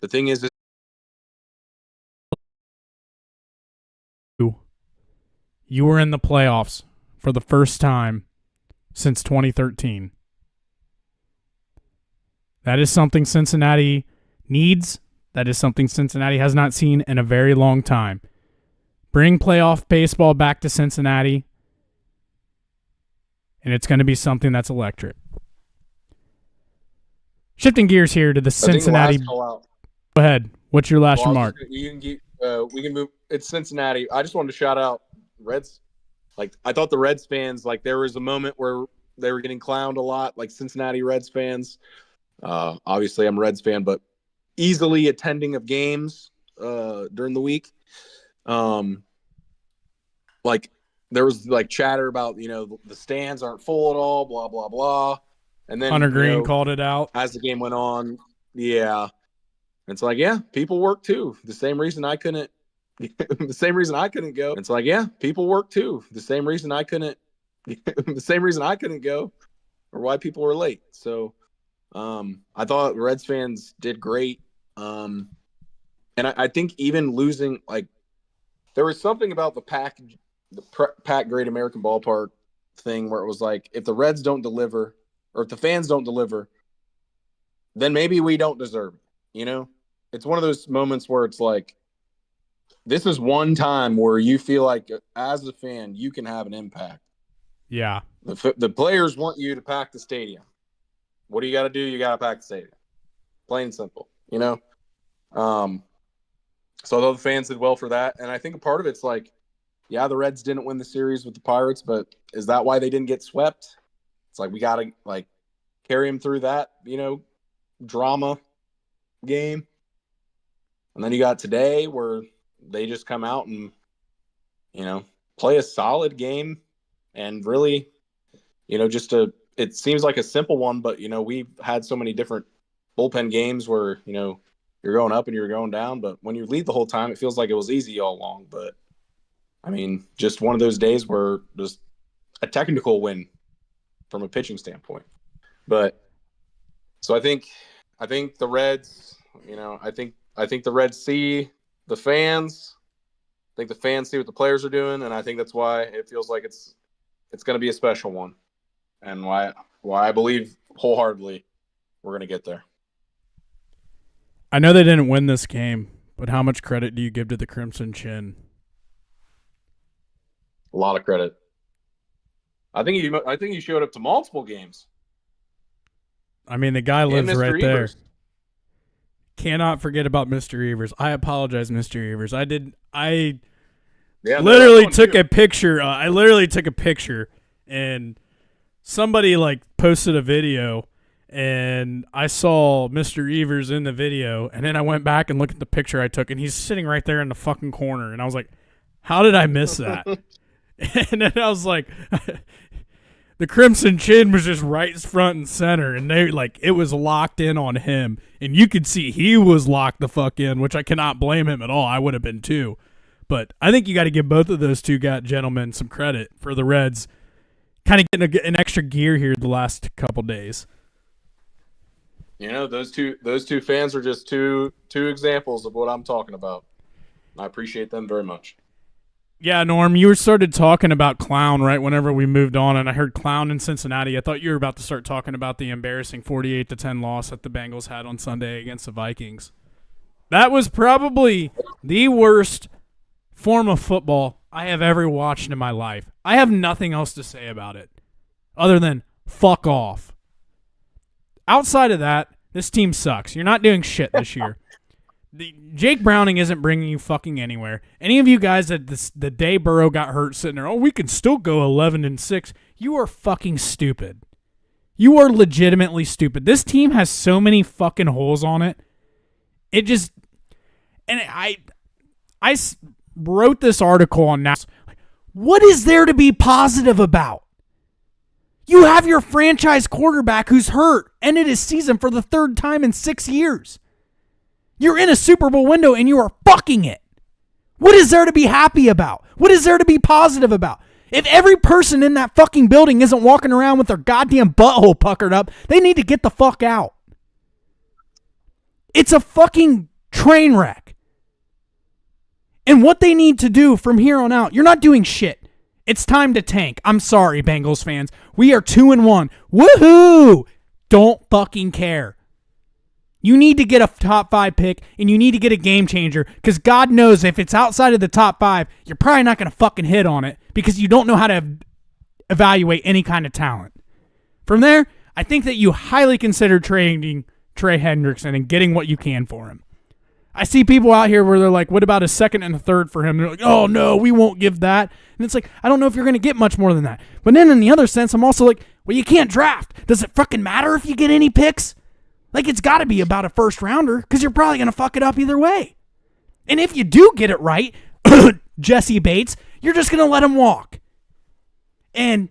the thing is you were in the playoffs for the first time since 2013. That is something Cincinnati needs. That is something Cincinnati has not seen in a very long time. Bring playoff baseball back to Cincinnati, and it's going to be something that's electric. Shifting gears here to the Cincinnati. Go ahead. What's your last remark? We can move. It's Cincinnati. I just wanted to shout out Reds. Like, I thought the Reds fans, like, there was a moment where they were getting clowned a lot, like Cincinnati Reds fans. Obviously, I'm a Reds fan, but easily attending of games during the week. Like, there was like chatter about, the stands aren't full at all, blah, blah, blah. And then Hunter Green called it out as the game went on. Yeah. It's like, yeah, people work too. The same reason I couldn't the same reason I couldn't go. It's like, yeah, people work too. The same reason I couldn't the same reason I couldn't go or why people were late. So I thought Reds fans did great. And I think even losing, like, there was something about the Pack Great American Ballpark thing where it was like, if the Reds don't deliver or if the fans don't deliver, then maybe we don't deserve it. You know, it's one of those moments where it's like, this is one time where you feel like as a fan, you can have an impact. Yeah. The players want you to pack the stadium. What do you got to do? You got to pack the stadium. Plain and simple, you know? So although the fans did well for that, and I think a part of it's like, yeah, the Reds didn't win the series with the Pirates, but is that why they didn't get swept? It's like we got to, like, carry them through that, you know, drama game. And then you got today where they just come out and, you know, play a solid game and really, you know, it seems like a simple one, but, you know, we've had so many different bullpen games where, you know, you're going up and you're going down, but when you lead the whole time, it feels like it was easy all along. But I mean, just one of those days where just a technical win from a pitching standpoint. But so I think the Reds, you know, I think the Reds see the fans. I think the fans see what the players are doing, and I think that's why it feels like it's going to be a special one, and why I believe wholeheartedly we're going to get there. I know they didn't win this game, but how much credit do you give to the Crimson Chin? A lot of credit. I think he showed up to multiple games. I mean, the guy lives right there. Evers. Cannot forget about Mr. Evers. I apologize, Mr. Evers. I Yeah, literally took a picture. I literally took a picture, and somebody like posted a video, and I saw Mr. Evers in the video, and then I went back and looked at the picture I took, and he's sitting right there in the fucking corner, and I was like, how did I miss that? And then I was like, the Crimson Chin was just right front and center, and it was locked in on him, and you could see he was locked the fuck in, which I cannot blame him at all. I would have been too. But I think you got to give both of those two gentlemen some credit for the Reds kind of getting an extra gear here the last couple days. You know, those two fans are just two examples of what I'm talking about. I appreciate them very much. Yeah, Norm, you started talking about Clown right whenever we moved on, and I heard Clown in Cincinnati. I thought you were about to start talking about the embarrassing 48-10 loss that the Bengals had on Sunday against the Vikings. That was probably the worst form of football I have ever watched in my life. I have nothing else to say about it other than fuck off. Outside of that, this team sucks. You're not doing shit this year. Jake Browning isn't bringing you fucking anywhere. Any of you guys that the day Burrow got hurt sitting there, we can still go 11-6. You are fucking stupid. You are legitimately stupid. This team has so many fucking holes on it. It just, and I wrote this article on now. What is there to be positive about? You have your franchise quarterback who's hurt, ended his season for the third time in 6 years. You're in a Super Bowl window and you are fucking it. What is there to be happy about? What is there to be positive about? If every person in that fucking building isn't walking around with their goddamn butthole puckered up, they need to get the fuck out. It's a fucking train wreck. And what they need to do from here on out, you're not doing shit. It's time to tank. I'm sorry, Bengals fans. We are 2-1. Woohoo! Don't fucking care. You need to get a top 5 pick, and you need to get a game changer, because God knows if it's outside of the top 5, you're probably not going to fucking hit on it, because you don't know how to evaluate any kind of talent. From there, I think that you highly consider trading Trey Hendrickson and getting what you can for him. I see people out here where they're like, what about a second and a third for him? And they're like, oh, no, we won't give that. And it's like, I don't know if you're going to get much more than that. But then in the other sense, I'm also like, well, you can't draft. Does it fucking matter if you get any picks? Like, it's got to be about a first rounder, because you're probably going to fuck it up either way. And if you do get it right, Jesse Bates, you're just going to let him walk. And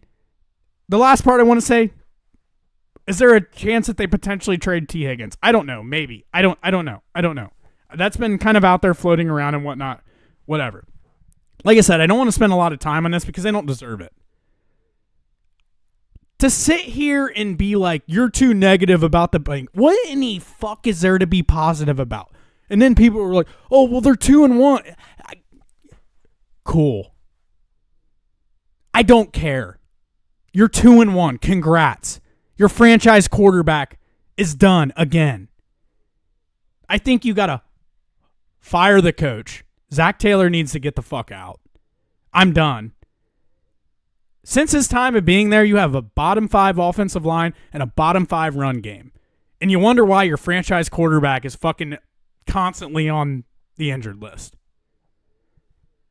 the last part I want to say, Is there a chance that they potentially trade T. Higgins? I don't know. Maybe. I don't know. That's been kind of out there floating around and whatnot. Whatever. Like I said, I don't want to spend a lot of time on this because they don't deserve it. To sit here and be like, you're too negative about the Bengals. What in the fuck is there to be positive about? And then people were like, oh, well, they're 2-1. Cool. I don't care. You're 2-1. Congrats. Your franchise quarterback is done again. I think you got to fire the coach. Zach Taylor needs to get the fuck out. I'm done. Since his time of being there, you have a bottom 5 offensive line and a bottom 5 run game. And you wonder why your franchise quarterback is fucking constantly on the injured list.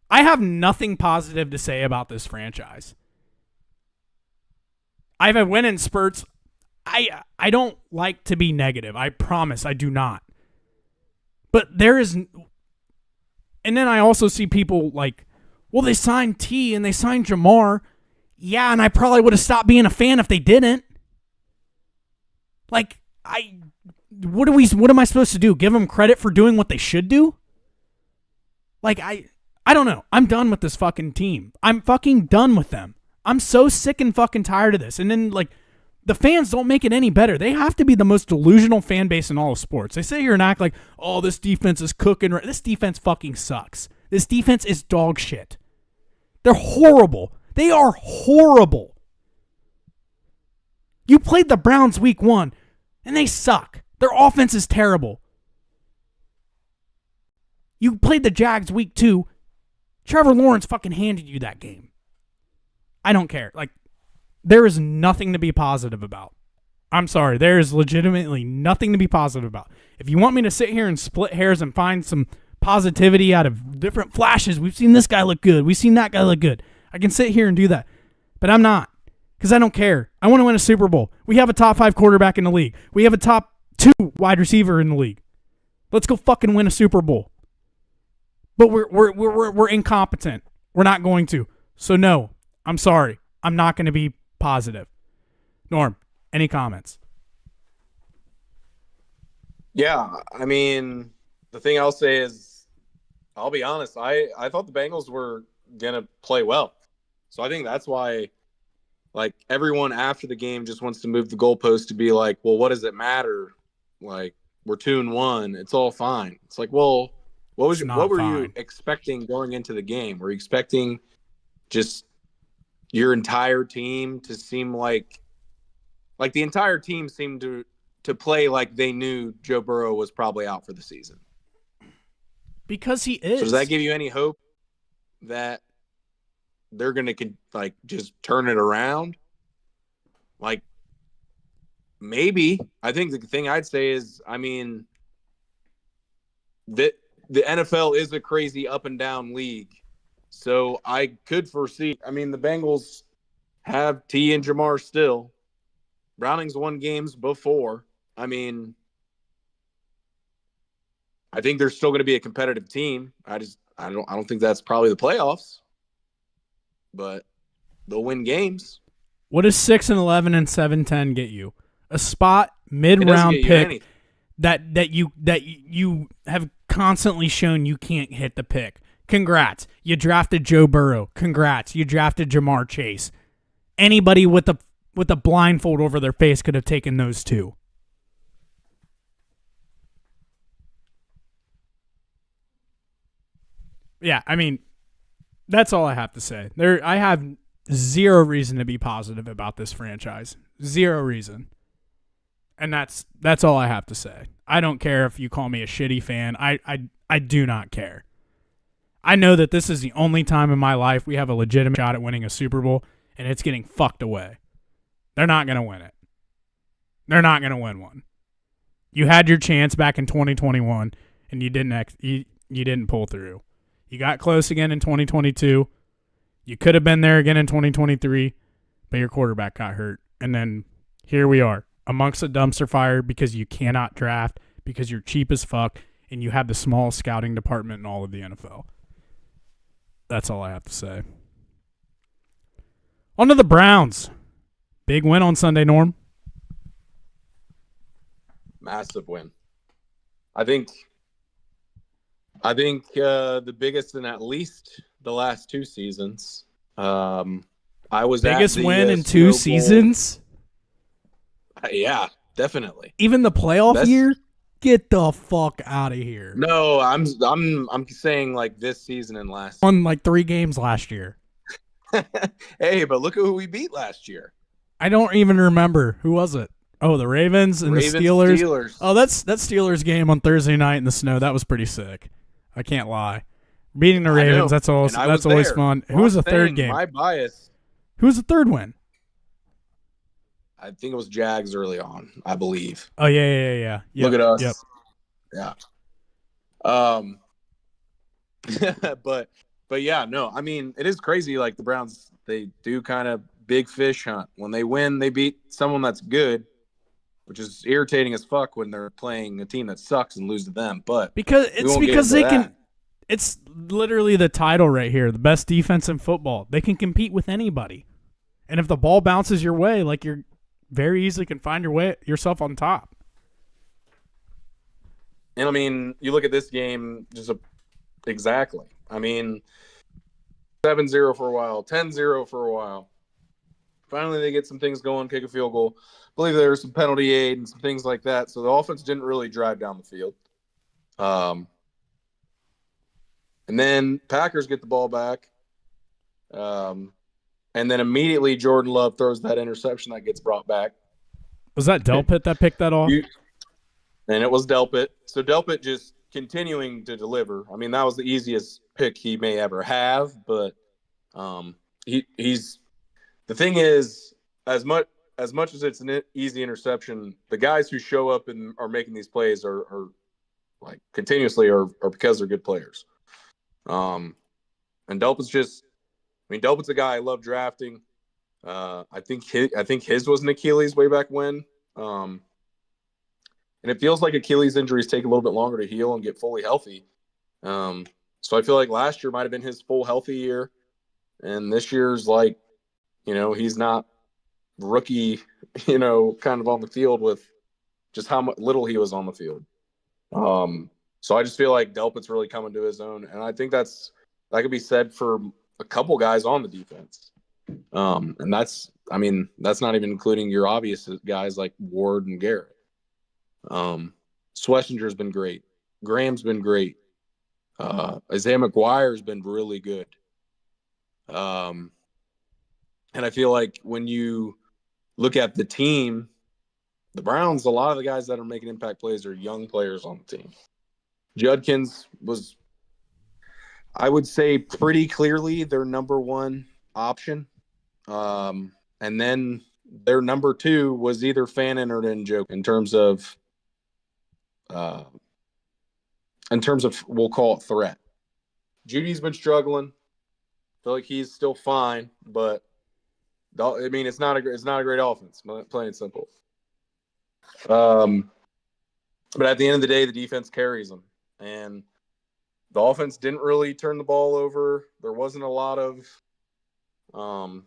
I have nothing positive to say about this franchise. I've went in spurts. I don't like to be negative. I promise I do not. But there is... And then I also see people like, well, they signed T and they signed Jamar. Yeah, and I probably would have stopped being a fan if they didn't. Like, what am I supposed to do? Give them credit for doing what they should do? Like, I don't know. I'm done with this fucking team. I'm fucking done with them. I'm so sick and fucking tired of this. And then, like, the fans don't make it any better. They have to be the most delusional fan base in all of sports. They sit here and act like, oh, this defense is cooking. This defense fucking sucks. This defense is dog shit. They're horrible. They are horrible. You played the Browns week 1, and they suck. Their offense is terrible. You played the Jags week 2. Trevor Lawrence fucking handed you that game. I don't care. Like, there is nothing to be positive about. I'm sorry. There is legitimately nothing to be positive about. If you want me to sit here and split hairs and find some positivity out of different flashes, we've seen this guy look good. We've seen that guy look good. I can sit here and do that. But I'm not. Because I don't care. I want to win a Super Bowl. We have a top 5 quarterback in the league. We have a top 2 wide receiver in the league. Let's go fucking win a Super Bowl. But we're incompetent. We're not going to. So no, I'm sorry. I'm not going to be positive. Norm, any comments? Yeah, I mean, the thing I'll say is, I'll be honest, I thought the Bengals were going to play well. So I think that's why, like, everyone after the game just wants to move the goalpost to be like, well, what does it matter? Like, we're 2-1. It's all fine. It's like, well, what were you expecting going into the game? Were you expecting just your entire team to seem like the entire team seemed to play like they knew Joe Burrow was probably out for the season? Because he is. So does that give you any hope that they're going to like just turn it around? Like, maybe. I think the thing I'd say is, I mean, the NFL is a crazy up and down league. So I could foresee, I mean, the Bengals have T and Jamar still. Browning's won games before. I mean, I think they're still going to be a competitive team. I don't think that's probably the playoffs, but they'll win games. What does 6-11 and 7-10 get you? A spot mid-round pick that you have constantly shown you can't hit the pick. Congrats. You drafted Joe Burrow. Congrats. You drafted Jamar Chase. Anybody with a blindfold over their face could have taken those two. Yeah, I mean, that's all I have to say. I have zero reason to be positive about this franchise. Zero reason. And that's all I have to say. I don't care if you call me a shitty fan. I do not care. I know that this is the only time in my life we have a legitimate shot at winning a Super Bowl, and it's getting fucked away. They're not going to win it. They're not going to win one. You had your chance back in 2021, and you didn't pull through. You got close again in 2022. You could have been there again in 2023, but your quarterback got hurt. And then here we are, amongst a dumpster fire because you cannot draft, because you're cheap as fuck, and you have the smallest scouting department in all of the NFL. That's all I have to say. On to the Browns. Big win on Sunday, Norm. Massive win. I think the biggest in at least the last 2 seasons. I was Biggest at the win in Snow 2 Bowl. seasons? Yeah, definitely. Even the playoff Best- year? Get the fuck out of here. No, I'm saying like this season and last. Won like 3 games last year. Hey, but look at who we beat last year. I don't even remember. Who was it? Oh, the Ravens and the Steelers. Oh, that Steelers game on Thursday night in the snow. That was pretty sick. I can't lie. Beating the Ravens, that's always fun. Who was the third game? My bias. Who was the third win? I think it was Jags early on, I believe. Oh yeah. Yep, look at us. Yep. Yeah. but yeah, no. I mean, it is crazy. Like the Browns, they do kind of big fish hunt. When they win, they beat someone that's good, which is irritating as fuck when they're playing a team that sucks and lose to them. But because they can. It's literally the title right here, the best defense in football. They can compete with anybody, and if the ball bounces your way, like you're very easily can find yourself on top. And I mean, you look at this game, exactly. I mean, 7-0 for a while, 10-0 for a while. Finally, they get some things going, kick a field goal. I believe there was some penalty aid and some things like that. So the offense didn't really drive down the field. And then Packers get the ball back. And then immediately Jordan Love throws that interception that gets brought back. Was that Delpit that picked that off? And it was Delpit. So Delpit just continuing to deliver. I mean, that was the easiest pick he may ever have. But he's – the thing is, as much as it's an easy interception, the guys who show up and are making these plays are like continuously are because they're good players. And Delpit's Delpit's a guy I love drafting. I think his was an Achilles way back when. And it feels like Achilles injuries take a little bit longer to heal and get fully healthy. So I feel like last year might have been his full healthy year, and this year's like, he's not rookie, kind of on the field with just how little he was on the field. So I just feel like Delpit's really coming to his own, and I think that could be said for a couple guys on the defense. And that's not even including your obvious guys like Ward and Garrett. Schlesinger's been great. Graham's been great. Isaiah McGuire's been really good. And I feel like when you look at the team, the Browns, a lot of the guys that are making impact plays are young players on the team. Judkins was, I would say, pretty clearly their number one option. And then their number 2 was either Fannin or Njoku in terms of we'll call it threat. Judy's been struggling. I feel like he's still fine, but I mean it's not a great offense, plain and simple. But at the end of the day, the defense carries them, and the offense didn't really turn the ball over. There wasn't a lot of, there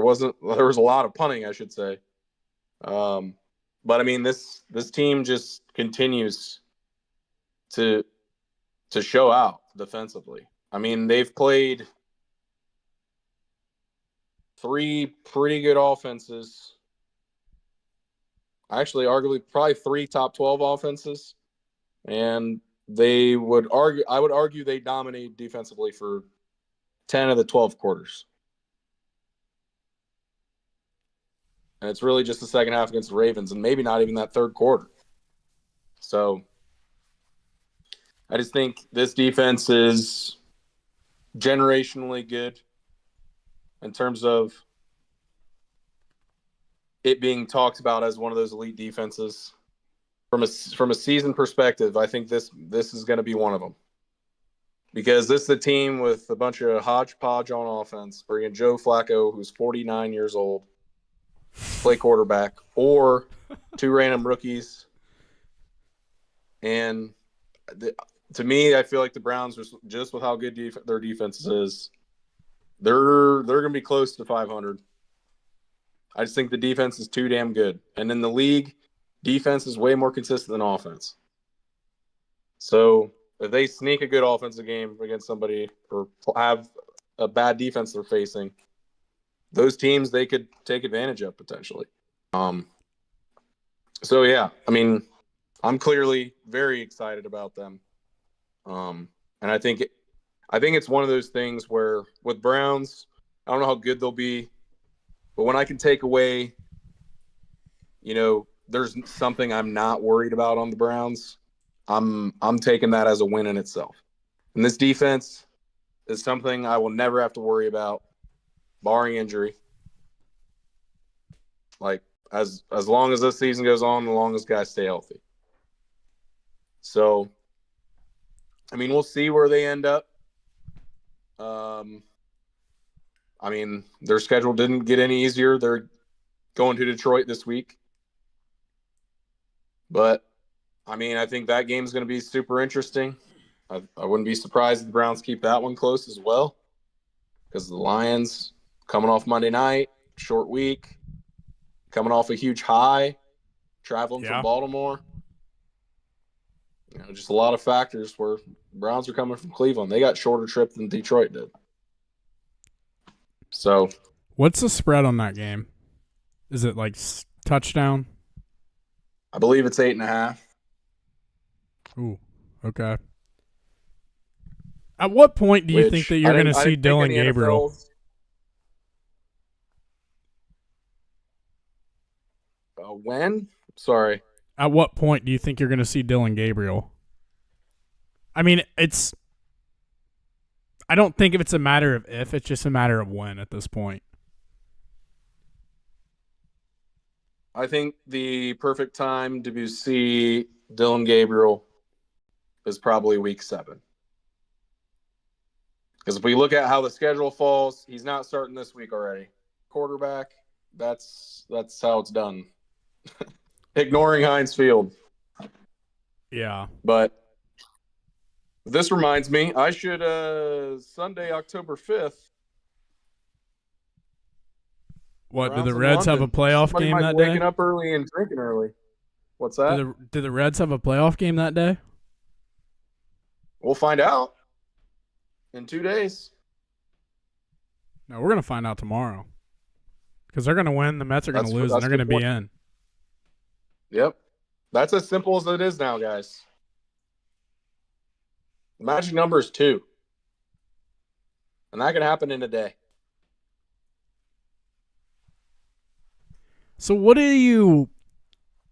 was a lot of punting, I should say. But I mean, this team just continues to show out defensively. I mean, they've played 3 pretty good offenses. Actually, arguably, probably 3 top 12 offenses, and I would argue they dominated defensively for 10 of the 12 quarters. And it's really just the second half against the Ravens, and maybe not even that third quarter. So I just think this defense is generationally good in terms of it being talked about as one of those elite defenses. From a season perspective, I think this is going to be one of them. Because this is a team with a bunch of hodgepodge on offense, bringing Joe Flacco, who's 49 years old, play quarterback, or 2 random rookies. And to me, I feel like the Browns, just with how good their defense is, they're going to be close to 500. I just think the defense is too damn good. And in the league, defense is way more consistent than offense. So if they sneak a good offensive game against somebody or have a bad defense they're facing, those teams they could take advantage of potentially. So yeah, I mean, I'm clearly very excited about them. And I think it's one of those things where with Browns, I don't know how good they'll be, but when I can take away, there's something I'm not worried about on the Browns, I'm taking that as a win in itself. And this defense is something I will never have to worry about, barring injury. Like as long as this season goes on, as long as guys stay healthy. So, I mean, we'll see where they end up. I mean, their schedule didn't get any easier. They're going to Detroit this week. But, I mean, I think that game's going to be super interesting. I wouldn't be surprised if the Browns keep that one close as well, because the Lions coming off Monday night, short week, coming off a huge high, traveling from Baltimore. Just a lot of factors where Browns are coming from Cleveland. They got shorter trip than Detroit did. So, what's the spread on that game? Is it like touchdown? I believe it's 8.5. Ooh, okay. At what point do you think that you're going to see Dylan Gabriel? When? Sorry. At what point do you think you're going to see Dylan Gabriel? I mean, I don't think if it's a matter of if, it's just a matter of when at this point. I think the perfect time to see Dylan Gabriel is probably week 7. Because if we look at how the schedule falls, he's not starting this week already. Quarterback, that's how it's done. Ignoring Heinz Field. Yeah. But this reminds me, I should Sunday, October 5th. What, do the Reds have a playoff game that day? Waking up early and drinking early. What's that? Do the Reds have a playoff game that day? We'll find out in 2 days. No, we're going to find out tomorrow. Because they're going to win, the Mets are going to lose, and they're going to be in. Yep. That's as simple as it is now, guys. The magic number is 2. And that can happen in a day. So what do you...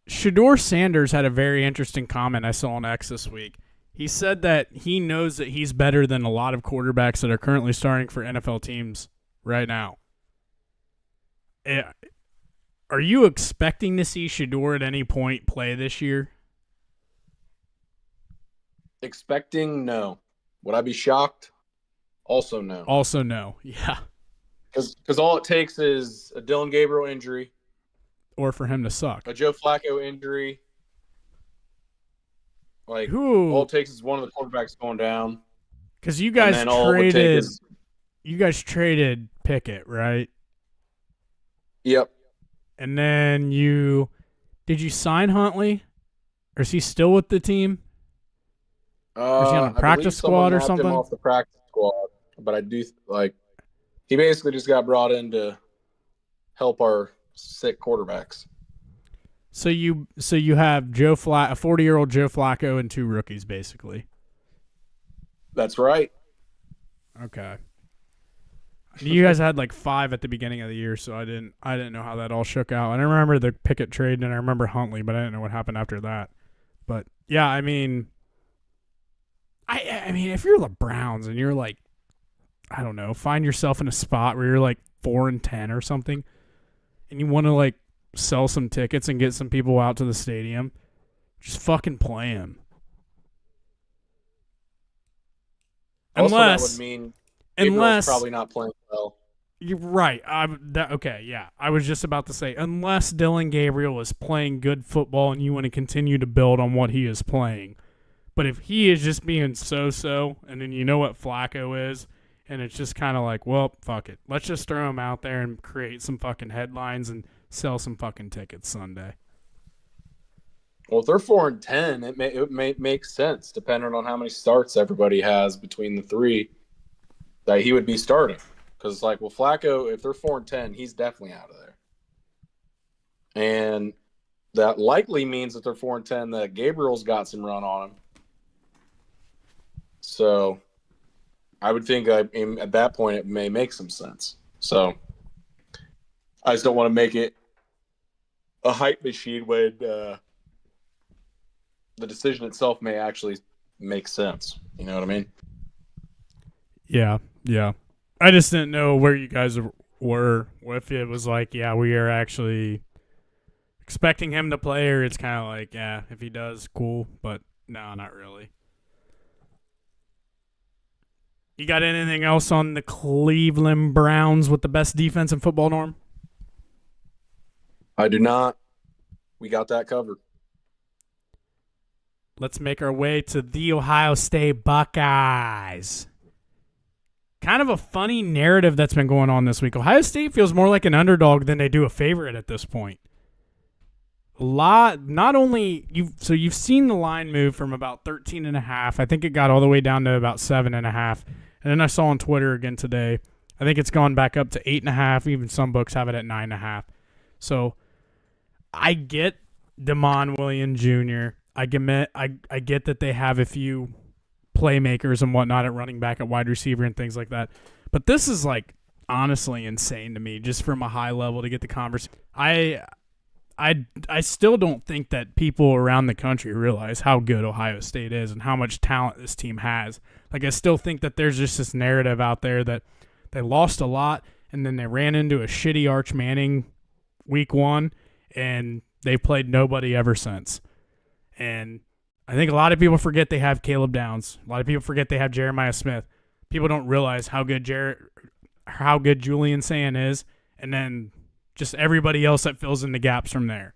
Shedeur Sanders had a very interesting comment I saw on X this week. He said that he knows that he's better than a lot of quarterbacks that are currently starting for NFL teams right now. Are you expecting to see Shedeur at any point play this year? Expecting, no. Would I be shocked? Also, no. Also, no. Yeah. Because all it takes is a Dylan Gabriel injury. Or for him to suck. A Joe Flacco injury. Like, all it takes is one of the quarterbacks going down. Because you guys traded Pickett, right? Yep. And then did you sign Huntley? Or is he still with the team? Or is he on the practice squad or something? Him off the practice squad, but I do he basically just got brought in to help our sick quarterbacks. So you have a 40-year-old Joe Flacco and 2 rookies basically. That's right. Okay. You guys had like 5 at the beginning of the year, so I didn't know how that all shook out. And I remember the Pickett trade, and I remember Huntley, but I didn't know what happened after that. But yeah, I mean, if you're the Browns and you're like, I don't know, find yourself in a spot where you're like 4-10 or something, and you want to like sell some tickets and get some people out to the stadium, just fucking play him. That would mean Gabriel's probably not playing well. You're right. Okay, yeah. I was just about to say, unless Dylan Gabriel is playing good football and you want to continue to build on what he is playing. But if he is just being so-so, and then you know what Flacco is, and it's just kind of like, well, fuck it. Let's just throw him out there and create some fucking headlines and sell some fucking tickets Sunday. Well, if they're 4-10, it may make sense depending on how many starts everybody has between the three that he would be starting. Because like, well, Flacco, if they're 4-10, he's definitely out of there, and that likely means that they're 4-10 that Gabriel's got some run on him. So I would think at that point it may make some sense. So I just don't want to make it a hype machine when the decision itself may actually make sense. You know what I mean? Yeah. I just didn't know where you guys were. If it was like, yeah, we are actually expecting him to play, or it's kind of like, yeah, if he does, cool. But no, not really. You got anything else on the Cleveland Browns with the best defense in football, Norm? I do not. We got that covered. Let's make our way to the Ohio State Buckeyes. Kind of a funny narrative that's been going on this week. Ohio State feels more like an underdog than they do a favorite at this point. Not only you've seen the line move from about 13.5. I think it got all the way down to about 7.5. And then I saw on Twitter again today, I think it's gone back up to 8.5. Even some books have it at 9.5. So I get Damon Williams Jr. I get that they have a few playmakers and whatnot at running back, at wide receiver, and things like that. But this is like honestly insane to me, just from a high level to get the conversation. I still don't think that people around the country realize how good Ohio State is and how much talent this team has. Like, I still think that there's just this narrative out there that they lost a lot and then they ran into a shitty Arch Manning week 1 and they've played nobody ever since. And I think a lot of people forget they have Caleb Downs. A lot of people forget they have Jeremiah Smith. People don't realize how good Julian Sand is, and then just everybody else that fills in the gaps from there.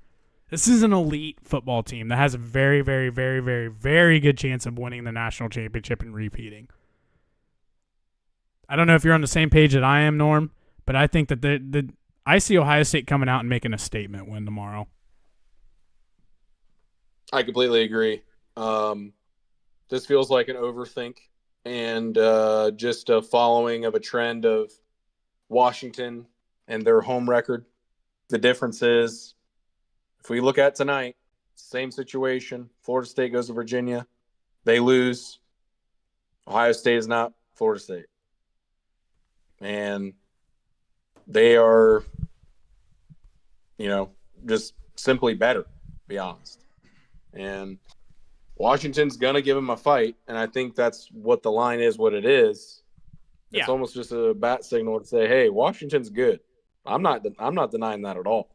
This is an elite football team that has a very, very, very, very, very good chance of winning the national championship and repeating. I don't know if you're on the same page that I am, Norm, but I think that I see Ohio State coming out and making a statement win tomorrow. I completely agree. This feels like an overthink and just a following of a trend of Washington and their home record. The difference is, if we look at tonight, same situation. Florida State goes to Virginia. They lose. Ohio State is not Florida State. And they are, just simply better, to be honest. And Washington's going to give them a fight, and I think that's what the line is, what it is. It's almost just a bat signal to say, hey, Washington's good. I'm not denying that at all.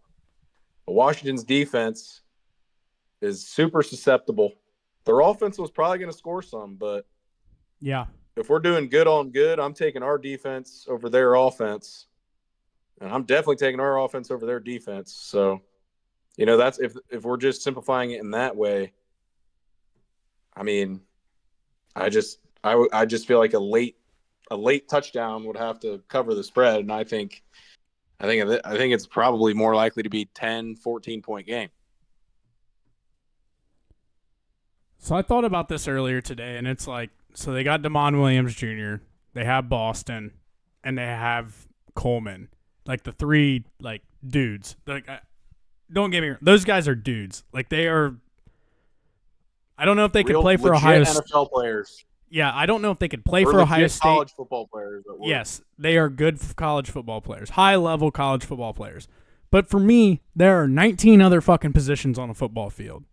But Washington's defense is super susceptible. Their offense was probably going to score some, but if we're doing good on good, I'm taking our defense over their offense, and I'm definitely taking our offense over their defense. So, that's if we're just simplifying it in that way. I mean, I just feel like a late touchdown would have to cover the spread, and I think it's probably more likely to be 10, 14-point game. So I thought about this earlier today, and it's like, so they got Damon Williams Jr., they have Boston, and they have Coleman. Like, the three, like, dudes. Like, don't get me wrong. Those guys are dudes. Like, they are – I don't know if they could play for Ohio State. NFL players. Yeah, I don't know if they could play for Ohio State. College football players. Yes, they are good college football players, high-level college football players. But for me, there are 19 other fucking positions on a football field.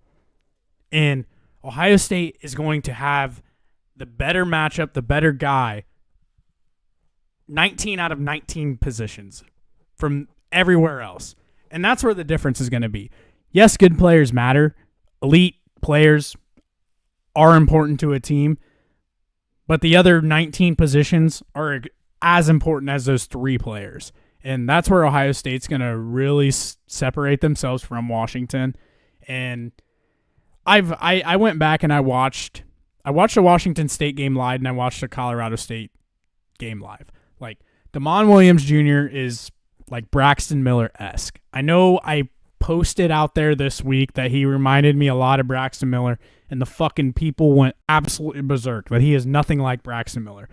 And Ohio State is going to have the better matchup, the better guy, 19 out of 19 positions from everywhere else. And that's where the difference is going to be. Yes, good players matter. Elite players are important to a team. But the other 19 positions are as important as those three players. And that's where Ohio State's going to really separate themselves from Washington. And I went back and I watched a Washington State game live, and I watched a Colorado State game live. Like, Damon Williams Jr. is like Braxton Miller-esque. I know I posted out there this week that he reminded me a lot of Braxton Miller, and the fucking people went absolutely berserk, that he is nothing like Braxton Miller.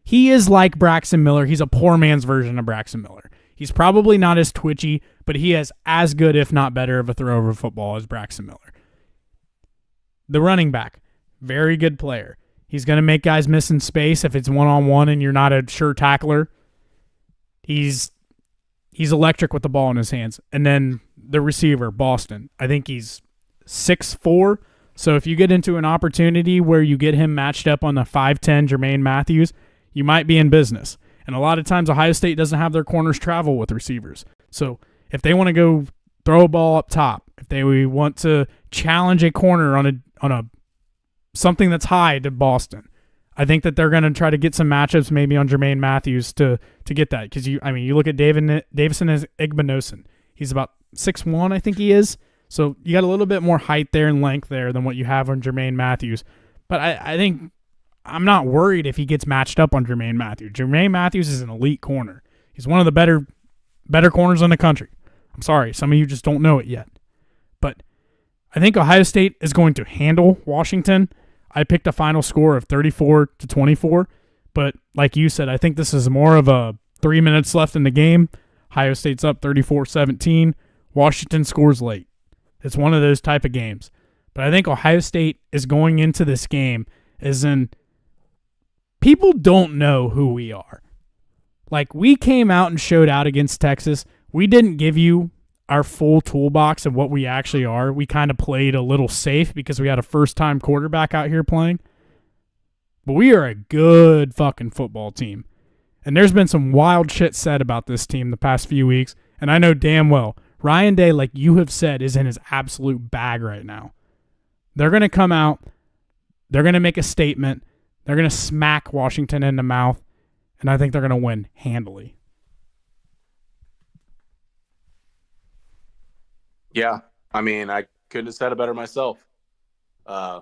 He is like Braxton Miller. He's a poor man's version of Braxton Miller. He's probably not as twitchy, but he has as good, if not better, of a throw over football as Braxton Miller. The running back, very good player. He's going to make guys miss in space if it's one-on-one and you're not a sure tackler. He's electric with the ball in his hands. And then the receiver, Boston. I think he's 6'4". So if you get into an opportunity where you get him matched up on the 5'10 Jermaine Matthews, you might be in business. And a lot of times Ohio State doesn't have their corners travel with receivers. So if they want to go throw a ball up top, if they want to challenge a corner on a something that's high to Boston, I think that they're going to try to get some matchups maybe on Jermaine Matthews to get that. Because you look at Davison as Igbinosun. He's about 6'1", I think he is. So you got a little bit more height there and length there than what you have on Jermaine Matthews. But I think I'm not worried if he gets matched up on Jermaine Matthews. Jermaine Matthews is an elite corner. He's one of the better corners in the country. I'm sorry, some of you just don't know it yet. But I think Ohio State is going to handle Washington. I picked a final score of 34-24. But like you said, I think this is more of a 3 minutes left in the game. Ohio State's up 34-17. Washington scores late. It's one of those type of games. But I think Ohio State is going into this game as in people don't know who we are. Like, we came out and showed out against Texas. We didn't give you our full toolbox of what we actually are. We kind of played a little safe because we had a first-time quarterback out here playing. But we are a good fucking football team. And there's been some wild shit said about this team the past few weeks. And I know damn well, Ryan Day, like you have said, is in his absolute bag right now. They're going to come out. They're going to make a statement. They're going to smack Washington in the mouth. And I think they're going to win handily. Yeah. I mean, I couldn't have said it better myself. I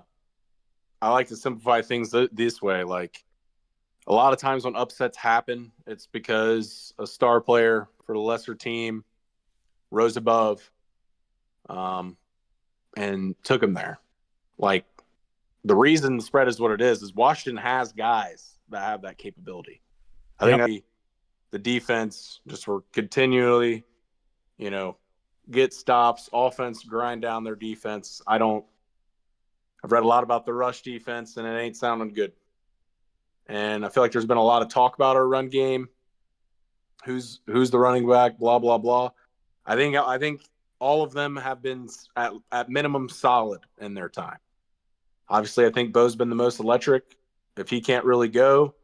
like to simplify things this way. Like, a lot of times when upsets happen, it's because a star player for the lesser team rose above and took him there. Like, the reason the spread is what it is Washington has guys that have that capability. I think the defense just were continually, get stops, offense grind down their defense. I've read a lot about the rush defense, and it ain't sounding good. And I feel like there's been a lot of talk about our run game. Who's the running back? Blah blah blah. I think all of them have been at minimum solid in their time. Obviously, I think Bo's been the most electric. If he can't really go,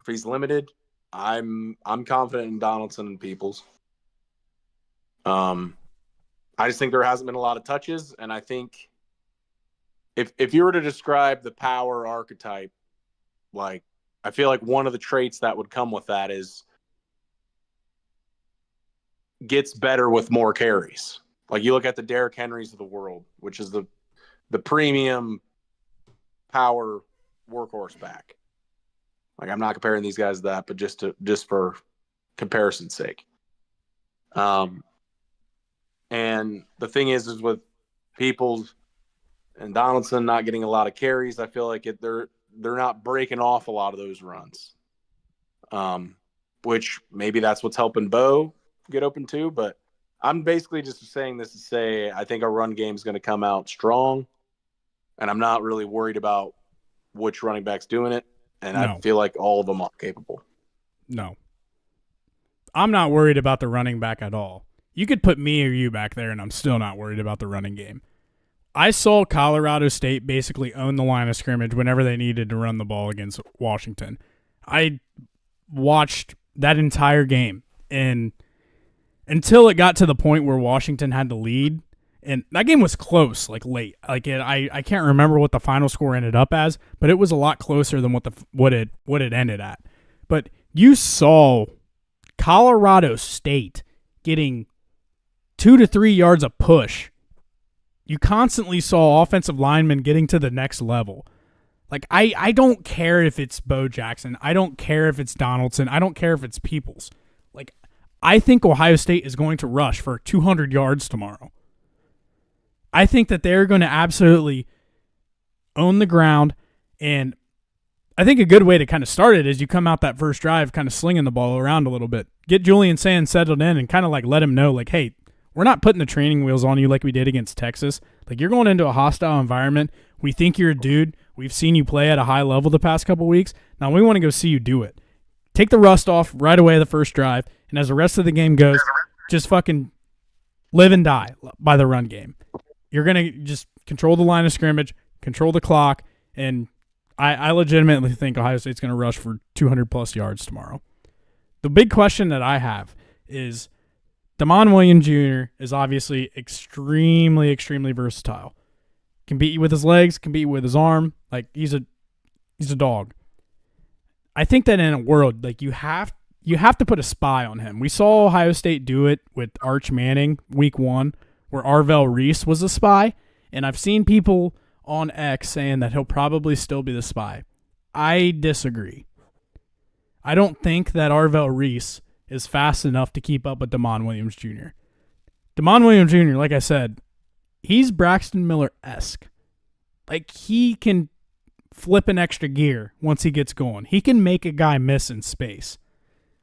if he's limited, I'm confident in Donaldson and Peoples. I just think there hasn't been a lot of touches, and I think if you were to describe the power archetype, like, I feel like one of the traits that would come with that is gets better with more carries. Like, you look at the Derrick Henrys of the world, which is the premium power workhorse back. Like, I'm not comparing these guys to that, but just for comparison's sake. And the thing is with Peoples and Donaldson not getting a lot of carries, I feel like they're not breaking off a lot of those runs. Which maybe that's what's helping Bo get open too. But I'm basically just saying this to say I think our run game is going to come out strong, and I'm not really worried about which running back's doing it. And I feel like all of them are capable. No. I'm not worried about the running back at all. You could put me or you back there, and I'm still not worried about the running game. I saw Colorado State basically own the line of scrimmage whenever they needed to run the ball against Washington. I watched that entire game, and until it got to the point where Washington had the lead, and that game was close, like late. Like, I can't remember what the final score ended up as, but it was a lot closer than what it ended at. But you saw Colorado State getting 2 to 3 yards of push. You constantly saw offensive linemen getting to the next level. Like, I don't care if it's Bo Jackson. I don't care if it's Donaldson. I don't care if it's Peoples. Like, I think Ohio State is going to rush for 200 yards tomorrow. I think that they're going to absolutely own the ground, and I think a good way to kind of start it is you come out that first drive kind of slinging the ball around a little bit. Get Julian Sands settled in and kind of like let him know, like, hey, we're not putting the training wheels on you like we did against Texas. Like, you're going into a hostile environment. We think you're a dude. We've seen you play at a high level the past couple weeks. Now we want to go see you do it. Take the rust off right away the first drive, and as the rest of the game goes, just fucking live and die by the run game. You're going to just control the line of scrimmage, control the clock, and I legitimately think Ohio State's going to rush for 200-plus yards tomorrow. The big question that I have is Damon Williams Jr. is obviously extremely, extremely versatile. Can beat you with his legs, can beat you with his arm. Like, he's a dog. I think that in a world, like, you have to put a spy on him. We saw Ohio State do it with Arch Manning week 1, where Arvell Reese was a spy, and I've seen people on X saying that he'll probably still be the spy. I disagree. I don't think that Arvell Reese is fast enough to keep up with Damon Williams Jr. Damon Williams Jr., like I said, he's Braxton Miller-esque. Like, he can flip an extra gear once he gets going. He can make a guy miss in space.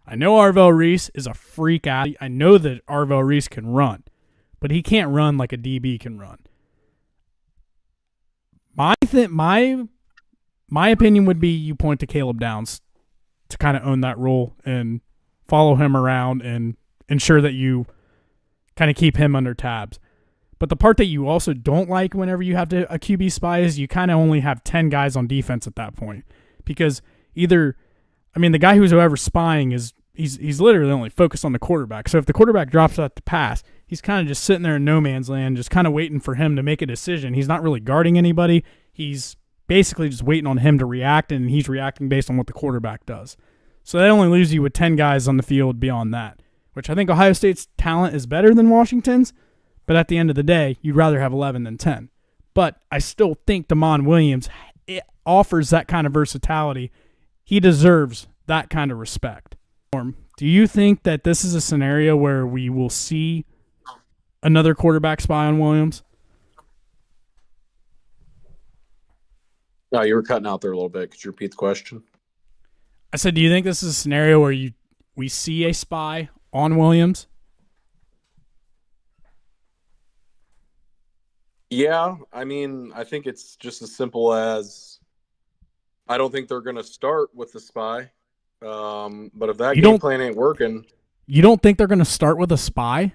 I know Arvell Reese is a freak athlete. I know that Arvell Reese can run, but he can't run like a DB can run. My opinion would be you point to Caleb Downs to kind of own that role and follow him around and ensure that you kind of keep him under tabs. But the part that you also don't like whenever you have a QB spy is you kind of only have 10 guys on defense at that point. Because the guy who's ever spying he's literally only focused on the quarterback. So if the quarterback drops out to pass, he's kind of just sitting there in no man's land, just kind of waiting for him to make a decision. He's not really guarding anybody. He's basically just waiting on him to react, and he's reacting based on what the quarterback does. So that only leaves you with 10 guys on the field beyond that, which I think Ohio State's talent is better than Washington's, but at the end of the day, you'd rather have 11 than 10. But I still think Damon Williams offers that kind of versatility. He deserves that kind of respect. Do you think that this is a scenario where we will see another quarterback spy on Williams? No, you were cutting out there a little bit. Could you repeat the question? I said, do you think this is a scenario where we see a spy on Williams? Yeah, I mean, I think it's just as simple as I don't think they're going to start with the spy. But if that game plan ain't working, you don't think they're going to start with a spy?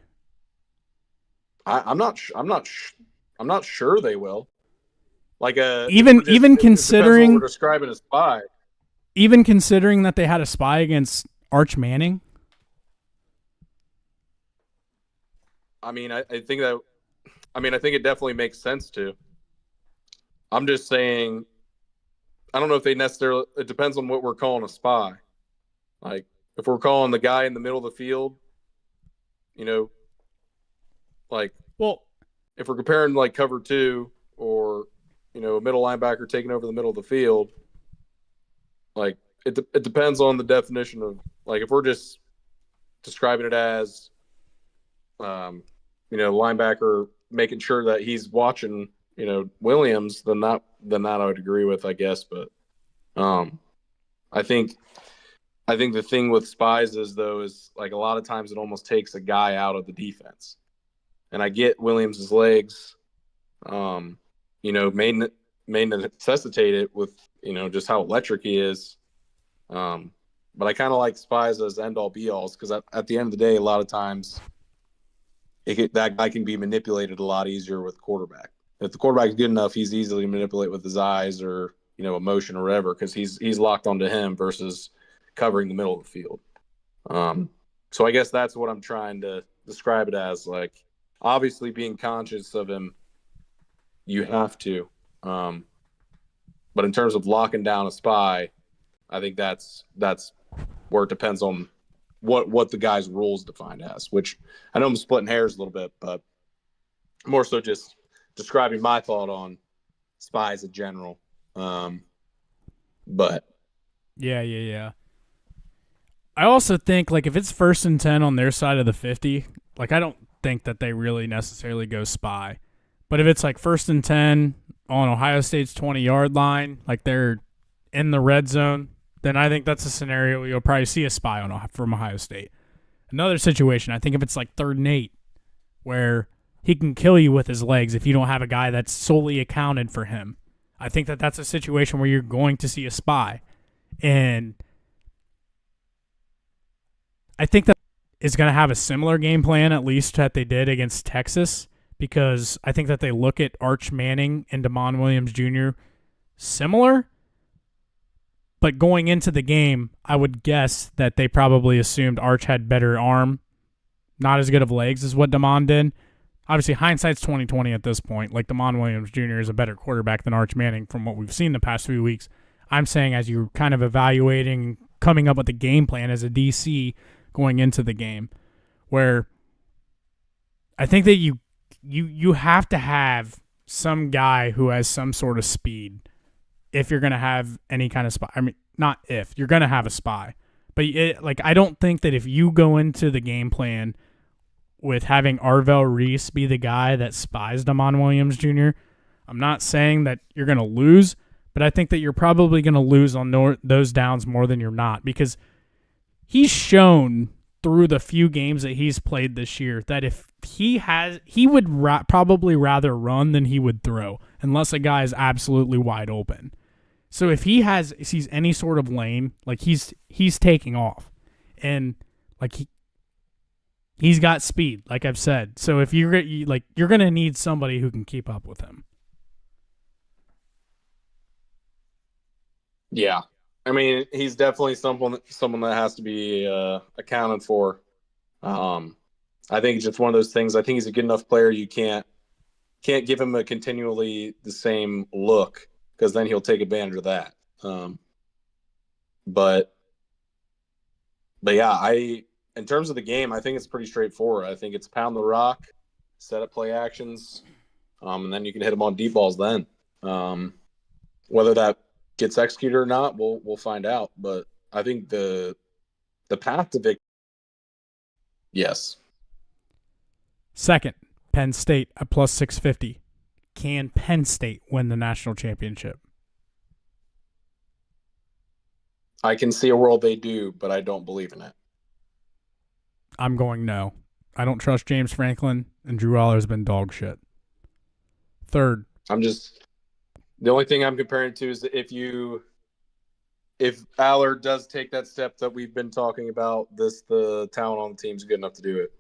I'm not sure they will. Like even considering we're describing a spy. Even considering that they had a spy against Arch Manning. I think it definitely makes sense to. I'm just saying, I don't know if they necessarily. It depends on what we're calling a spy. Like, if we're calling the guy in the middle of the field, if we're comparing like cover 2 or a middle linebacker taking over the middle of the field, like it depends on the definition of, like, if we're just describing it as, linebacker making sure that he's watching, Williams, then that I would agree with, I guess. But I think the thing with spies is like a lot of times it almost takes a guy out of the defense. And I get Williams' legs, may necessitate it with, just how electric he is. But I kind of like spies as end-all be-alls because at the end of the day, a lot of times that guy can be manipulated a lot easier with quarterback. If the quarterback's good enough, he's easily manipulated with his eyes or, emotion or whatever, because he's locked onto him versus covering the middle of the field. So I guess that's what I'm trying to describe it as. Like, obviously being conscious of him, you have to. But in terms of locking down a spy, I think that's where it depends on what the guy's rules defined as, which I know I'm splitting hairs a little bit, but more so just describing my thought on spies in general. But yeah. I also think, like, if it's 1st and 10 on their side of the 50, like, I don't think that they really necessarily go spy. But if it's like 1st and 10 on Ohio State's 20-yard line, like they're in the red zone, then I think that's a scenario where you'll probably see a spy from Ohio State. Another situation, I think if it's like 3rd and 8, where he can kill you with his legs if you don't have a guy that's solely accounted for him. I think that that's a situation where you're going to see a spy. And I think that is going to have a similar game plan, at least that they did against Texas, because I think that they look at Arch Manning and Damon Williams Jr. similar. But going into the game, I would guess that they probably assumed Arch had better arm, not as good of legs as what Damon did. Obviously, hindsight's 20/20 at this point. Like, Damon Williams Jr. is a better quarterback than Arch Manning from what we've seen the past few weeks. I'm saying as you're kind of evaluating, coming up with a game plan as a DC going into the game, where I think that you have to have some guy who has some sort of speed if you're going to have any kind of spy. I mean, not if. You're going to have a spy. But I don't think that if you go into the game plan with having Arvell Reese be the guy that spies Damon Williams Jr., I'm not saying that you're going to lose, but I think that you're probably going to lose on those downs more than you're not, because he's shown through the few games that he's played this year that if he would probably rather run than he would throw, unless a guy is absolutely wide open. So if he sees any sort of lane, like he's taking off, and like he's got speed, like I've said. So if you're going to need somebody who can keep up with him. Yeah. I mean, he's definitely someone that has to be accounted for. I think it's just one of those things. I think he's a good enough player. You can't give him a continually the same look, because then he'll take advantage of that. But yeah, in terms of the game, I think it's pretty straightforward. I think it's pound the rock, set up play actions, and then you can hit them on deep balls then. Whether that gets executed or not, we'll find out. But I think the path to victory, yes. Second, Penn State at plus 650. Can Penn State win the national championship? I can see a world they do, but I don't believe in it. I'm going no. I don't trust James Franklin, and Drew Aller's been dog shit. Third. The only thing I'm comparing to is if Aller does take that step that we've been talking about, the talent on the team is good enough to do it.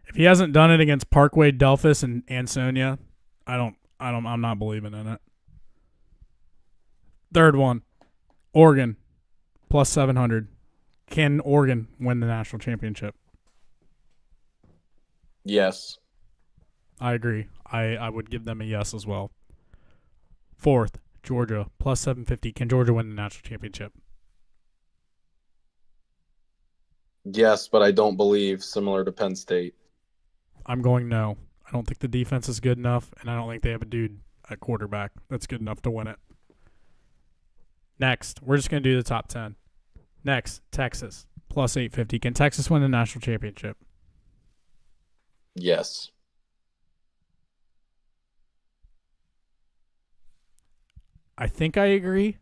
If he hasn't done it against Parkway, Delphus, and Ansonia, I'm not believing in it. Third one, Oregon, plus 700. Can Oregon win the national championship? Yes. I agree. I would give them a yes as well. Fourth, Georgia, plus 750. Can Georgia win the national championship? Yes, but I don't believe, similar to Penn State. I'm going no. I don't think the defense is good enough, and I don't think they have a dude at quarterback that's good enough to win it. Next, we're just going to do the top 10. Next, Texas, plus 850. Can Texas win the national championship? Yes. I think I agree.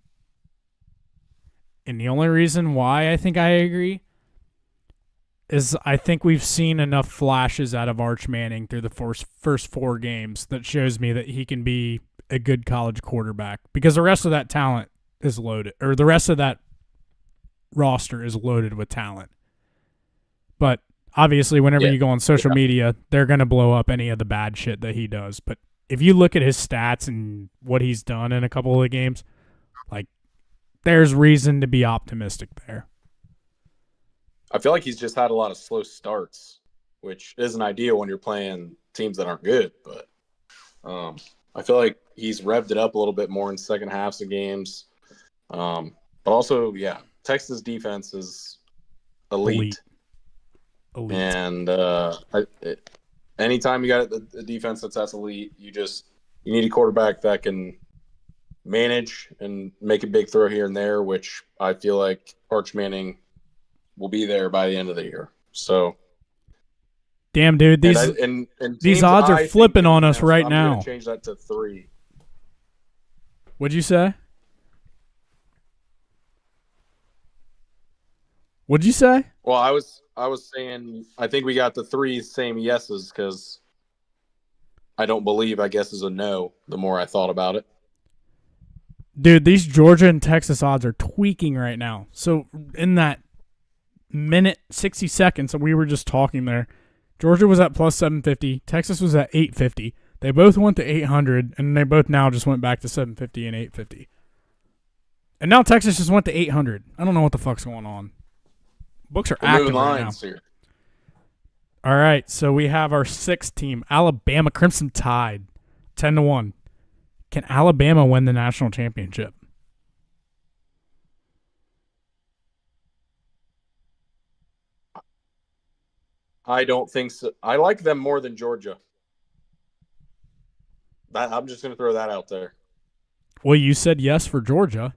And the only reason why I think I agree is I think we've seen enough flashes out of Arch Manning through the first 4 games that shows me that he can be a good college quarterback, because the rest of that talent is loaded, or the rest of that roster is loaded with talent. But obviously, whenever you go on social media, they're going to blow up any of the bad shit that he does. But if you look at his stats and what he's done in a couple of the games, like, there's reason to be optimistic there. I feel like he's just had a lot of slow starts, which isn't ideal when you're playing teams that aren't good. But I feel like he's revved it up a little bit more in second halves of games. But also, Texas defense is elite. And anytime you got a defense that's elite, you need a quarterback that can manage and make a big throw here and there, which I feel like Arch Manning will be there by the end of the year. So Damn, dude, these teams odds are flipping on us right I'm now. I'm going to change that to 3. What'd you say? What'd you say? Well, I was saying I think we got the 3 same yeses because I don't believe, I guess, is a no the more I thought about it. Dude, these Georgia and Texas odds are tweaking right now. So in that minute, 60 seconds that we were just talking there, Georgia was at plus 750. Texas was at 850. They both went to 800, and they both now just went back to 750 and 850. And now Texas just went to 800. I don't know what the fuck's going on. Books are active right now. Here. All right, so we have our 6th team, Alabama Crimson Tide, 10-1. Can Alabama win the national championship? I don't think so. I like them more than Georgia. I'm just going to throw that out there. Well, you said yes for Georgia.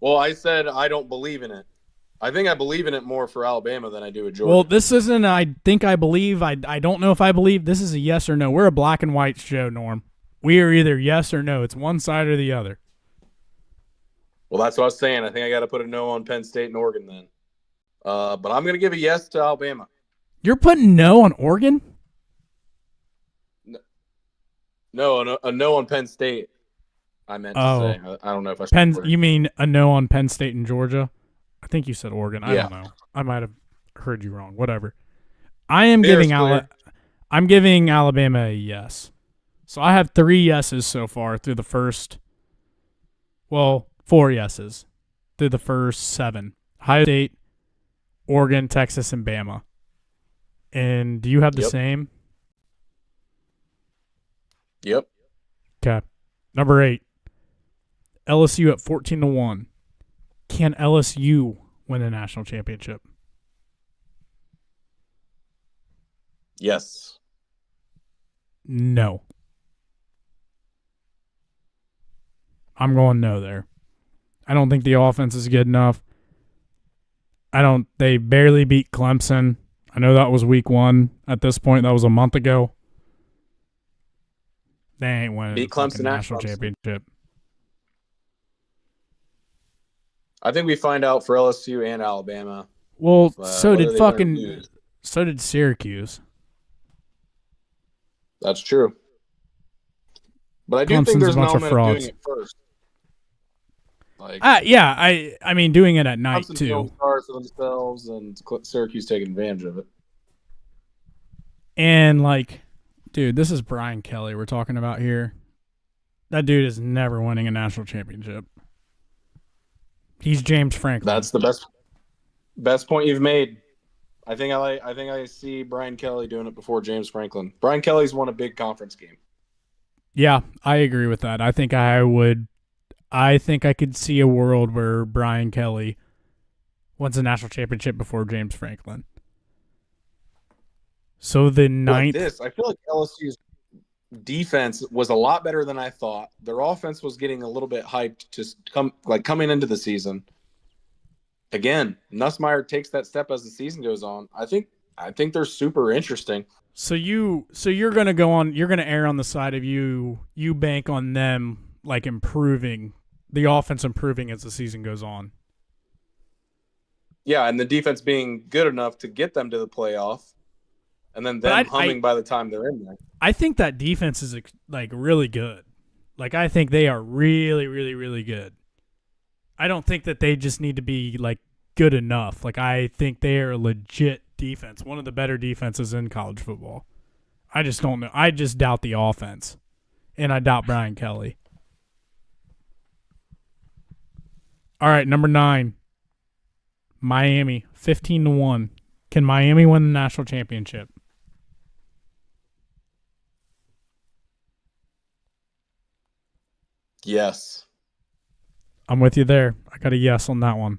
Well, I said I don't believe in it. I think I believe in it more for Alabama than I do with Georgia. Well, this isn't I think I believe. I don't know if I believe. This is a yes or no. We're a black and white show, Norm. We are either yes or no. It's one side or the other. Well, that's what I was saying. I think I got to put a no on Penn State and Oregon then. But I'm going to give a yes to Alabama. You're putting no on Oregon? No, a no on Penn State. I meant to say. I don't know if I should. You mean a no on Penn State and Georgia? I think you said Oregon. I don't know. I might have heard you wrong. Whatever. I'm giving Alabama a yes. So I have 3 yeses so far through the first. Well, 4 yeses through the first 7. Ohio State, Oregon, Texas, and Bama. And do you have the same? Yep. Okay. Number 8. LSU at 14-1. Can LSU win a national championship? Yes. No. I'm going no there. I don't think the offense is good enough. They barely beat Clemson. I know that was week 1. At this point, that was a month ago. They ain't winning beat Clemson national championship. I think we find out for LSU and Alabama. Well, so did Syracuse. That's true. But I do think there's an element of doing it first. I mean, doing it at night too. Stars for themselves, and Syracuse taking advantage of it. And dude, this is Brian Kelly we're talking about here. That dude is never winning a national championship. He's James Franklin. That's the best point you've made. I think I see Brian Kelly doing it before James Franklin. Brian Kelly's won a big conference game. Yeah, I agree with that. I think I could see a world where Brian Kelly wins a national championship before James Franklin. So the 9th. I feel like LSU's defense was a lot better than I thought. Their offense was getting a little bit hyped coming into the season. Again, Nussmeier takes that step as the season goes on. I think they're super interesting. So you're gonna err on the side of you bank on them improving, the offense improving as the season goes on. Yeah, and the defense being good enough to get them to the playoff, and then them humming by the time they're in there. I think that defense is really good. I think they are really, really, really good. I don't think that they just need to be good enough. I think they are a legit defense, one of the better defenses in college football. I just don't know. I just doubt the offense, and I doubt Brian Kelly. All right, number 9, Miami, 15-1. Can Miami win the national championship? Yes. I'm with you there. I got a yes on that one.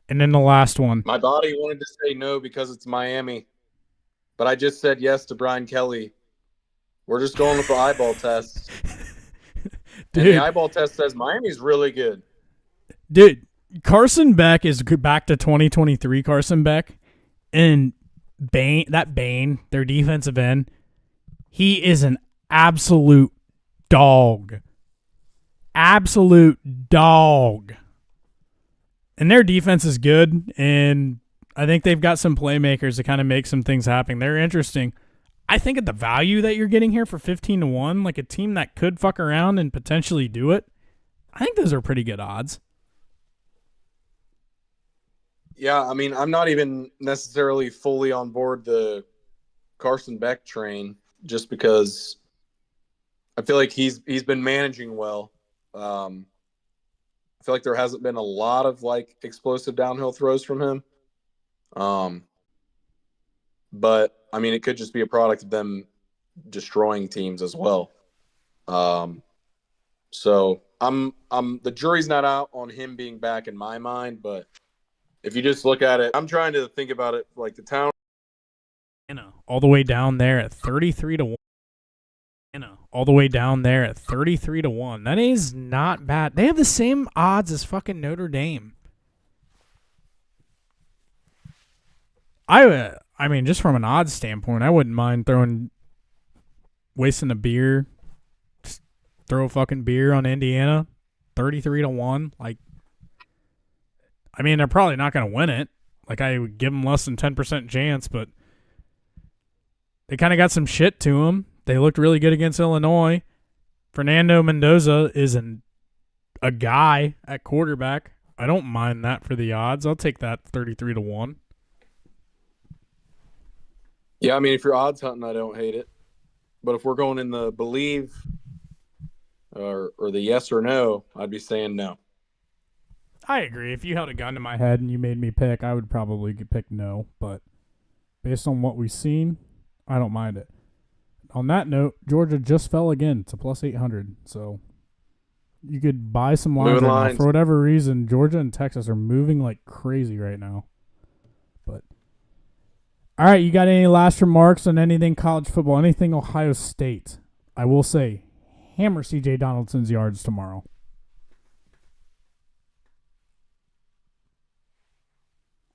And then the last one. My body wanted to say no because it's Miami, but I just said yes to Brian Kelly. We're just going with the eyeball test. Dude, and the eyeball test says Miami's really good. Dude, Carson Beck is back to 2023 Carson Beck, And Bain, their defensive end, he is an absolute dog. Absolute dog. And their defense is good, and I think they've got some playmakers to kind of make some things happen. They're interesting. I think at the value that you're getting here for 15-1, like a team that could fuck around and potentially do it, I think those are pretty good odds. Yeah, I mean, I'm not even necessarily fully on board the Carson Beck train just because I feel like he's been managing well. I feel like there hasn't been a lot of like explosive downhill throws from him. But I mean, it could just be a product of them destroying teams as well. So I'm the jury's not out on him being back in my mind, but if you just look at it, I'm trying to think about it like the town. All the way down there at 33-1. All the way down there at 33-1. That is not bad. They have the same odds as fucking Notre Dame. I mean, just from an odds standpoint, I wouldn't mind wasting a beer. Just throw a fucking beer on Indiana, 33-1. Like, I mean, they're probably not going to win it. Like, I would give them less than 10% chance, but they kind of got some shit to them. They looked really good against Illinois. Fernando Mendoza is a guy at quarterback. I don't mind that for the odds. I'll take that 33-1. Yeah, I mean, if you're odds hunting, I don't hate it. But if we're going in the believe or the yes or no, I'd be saying no. I agree. If you held a gun to my head and you made me pick, I would probably pick no. But based on what we've seen, I don't mind it. On that note, Georgia just fell again to plus 800. So you could buy some lines right now. For whatever reason, Georgia and Texas are moving like crazy right now. But all right, you got any last remarks on anything college football, anything Ohio State? I will say, hammer C.J. Donaldson's yards tomorrow.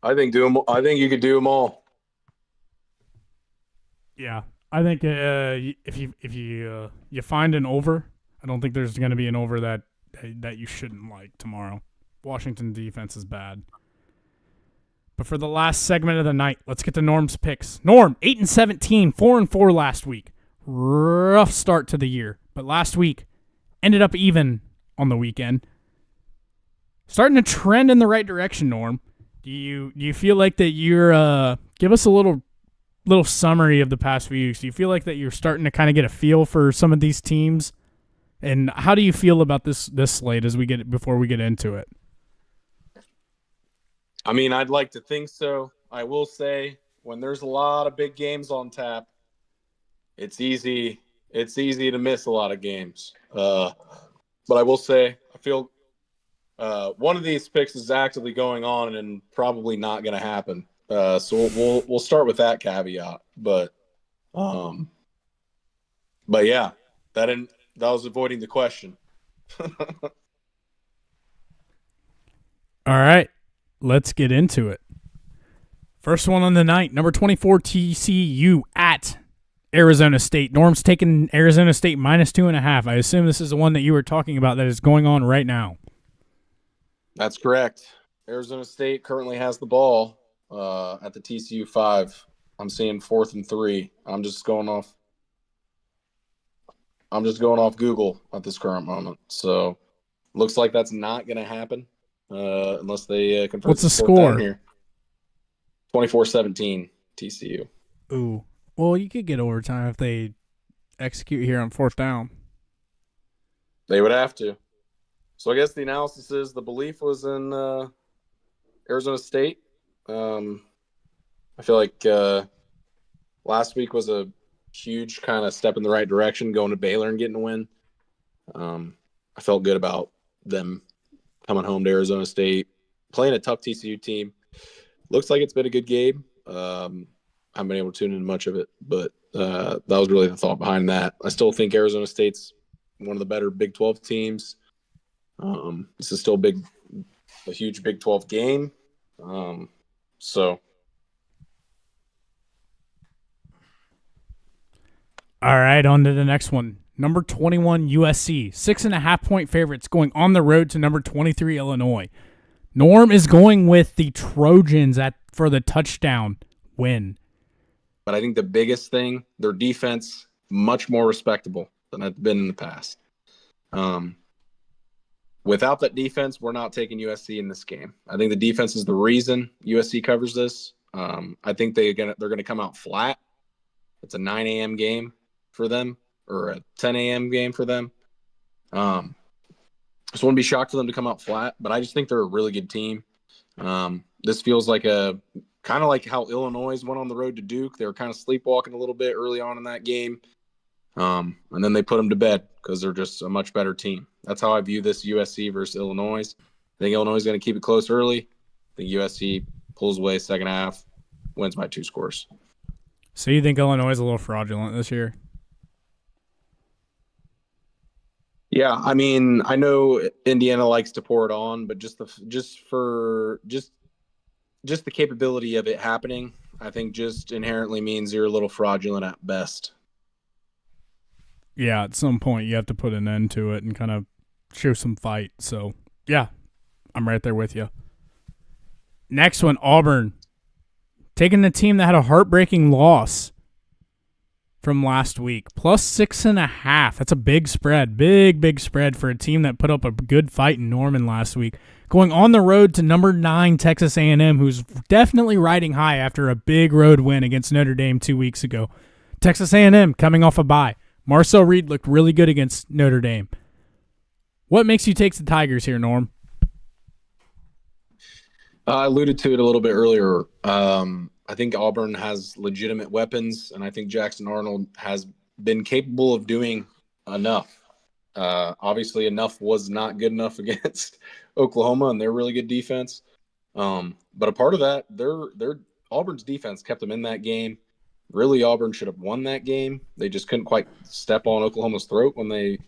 I think you could do them all. Yeah, I think if you find an over, I don't think there's going to be an over that you shouldn't like tomorrow. Washington defense is bad. But for the last segment of the night, let's get to Norm's picks. Norm, 8-17, 4-4 last week. Rough start to the year, but last week ended up even on the weekend. Starting to trend in the right direction, Norm. Do you feel like that you're give us a little summary of the past few weeks? Do you feel like that you're starting to kind of get a feel for some of these teams? And how do you feel about this slate before we get into it? I mean, I'd like to think so. I will say when there's a lot of big games on tap, it's easy to miss a lot of games. But I will say I feel one of these picks is actively going on and probably not going to happen. So we'll start with that caveat. But yeah, that was avoiding the question. All right, let's get into it. First one on the night, number 24 TCU at Arizona State. Norm's taking Arizona State minus 2.5. I assume this is the one that you were talking about that is going on right now. That's correct. Arizona State currently has the ball at the TCU 5. I'm seeing 4th and 3. I'm just going off Google at this current moment. So looks like that's not going to happen unless they convert. What's the score here? 24-17 TCU. Ooh. Well, you could get overtime if they execute here on 4th down. They would have to. So I guess the analysis is the belief was in Arizona State. I feel like last week was a huge kind of step in the right direction, going to Baylor and getting a win. I felt good about them coming home to Arizona State, playing a tough TCU team. Looks like it's been a good game. I haven't been able to tune in much of it, but that was really the thought behind that. I still think Arizona State's one of the better Big 12 teams. This is still a huge Big 12 game. So All right, on to the next one. Number 21, USC. 6.5-point favorites going on the road to number 23, Illinois. Norm is going with the Trojans for the touchdown win. But I think the biggest thing, their defense, much more respectable than it's been in the past. Without that defense, we're not taking USC in this game. I think the defense is the reason USC covers this. I think they're going to come out flat. It's a 9 a.m. game for them, or a 10 a.m. game for them. So I wouldn't be shocked for them to come out flat, but I just think they're a really good team. This feels like kind of like how Illinois went on the road to Duke. They were kind of sleepwalking a little bit early on in that game. And then they put them to bed because they're just a much better team. That's how I view this USC versus Illinois. I think Illinois is going to keep it close early. I think USC pulls away second half, wins by 2 scores. So you think Illinois is a little fraudulent this year? Yeah, I mean, I know Indiana likes to pour it on, but just the capability of it happening, I think just inherently means you're a little fraudulent at best. Yeah, at some point you have to put an end to it and kind of show some fight. So, yeah, I'm right there with you. Next one, Auburn. Taking the team that had a heartbreaking loss from last week. Plus 6.5. That's a big spread. Big spread for a team that put up a good fight in Norman last week. Going on the road to number 9 Texas A&M, who's definitely riding high after a big road win against Notre Dame 2 weeks ago. Texas A&M coming off a bye. Marcel Reed looked really good against Notre Dame. What makes you take the Tigers here, Norm? I alluded to it a little bit earlier. I think Auburn has legitimate weapons, and I think Jackson Arnold has been capable of doing enough. Obviously, enough was not good enough against Oklahoma and their really good defense. But a part of that, their Auburn's defense kept them in that game. Really, Auburn should have won that game. They just couldn't quite step on Oklahoma's throat when they,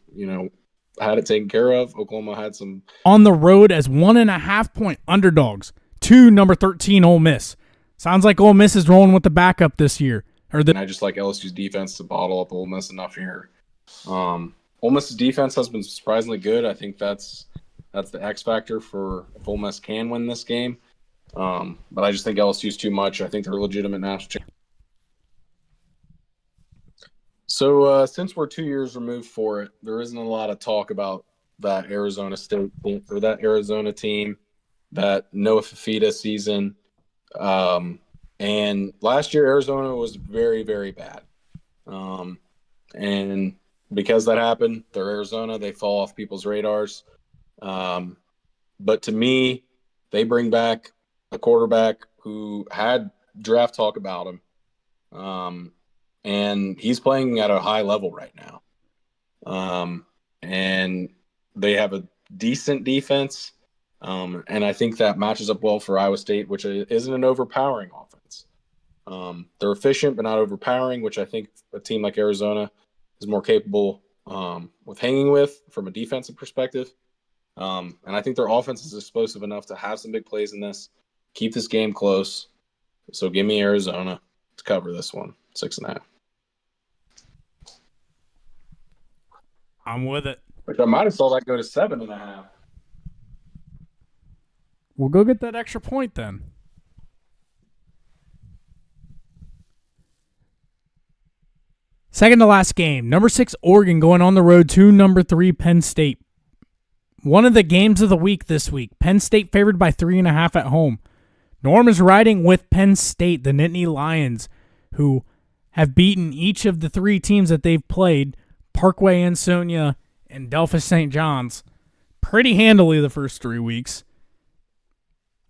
had it taken care of. Oklahoma had some on the road as 1.5-point underdogs to number 13 Ole Miss. Sounds like Ole Miss is rolling with the backup this year. And I just like LSU's defense to bottle up Ole Miss enough here. Ole Miss's defense has been surprisingly good. I think that's the X factor for if Ole Miss can win this game. But I just think LSU's too much. I think they're a legitimate national champion. So since we're 2 years removed for it, there isn't a lot of talk about that Arizona State or that Arizona team, that Noah Fafita season. And last year, Arizona was very, very bad. And because that happened, they're Arizona. They fall off people's radars. But to me, they bring back a quarterback who had draft talk about him. And he's playing at a high level right now. And they have a decent defense. And I think that matches up well for Iowa State, which isn't an overpowering offense. They're efficient, but not overpowering, which I think a team like Arizona is more capable with hanging with from a defensive perspective. And I think their offense is explosive enough to have some big plays in this, keep this game close. So give me Arizona to cover this one, 6.5. I'm with it. Which I might have saw that go to 7.5. We'll go get that extra point then. Second to last game. Number 6 Oregon going on the road to number 3 Penn State. One of the games of the week this week. Penn State favored by 3.5 at home. Norm is riding with Penn State, the Nittany Lions, who have beaten each of the 3 teams that they've played, Parkway, Ansonia, and Delphus St. John's, pretty handily the first 3 weeks.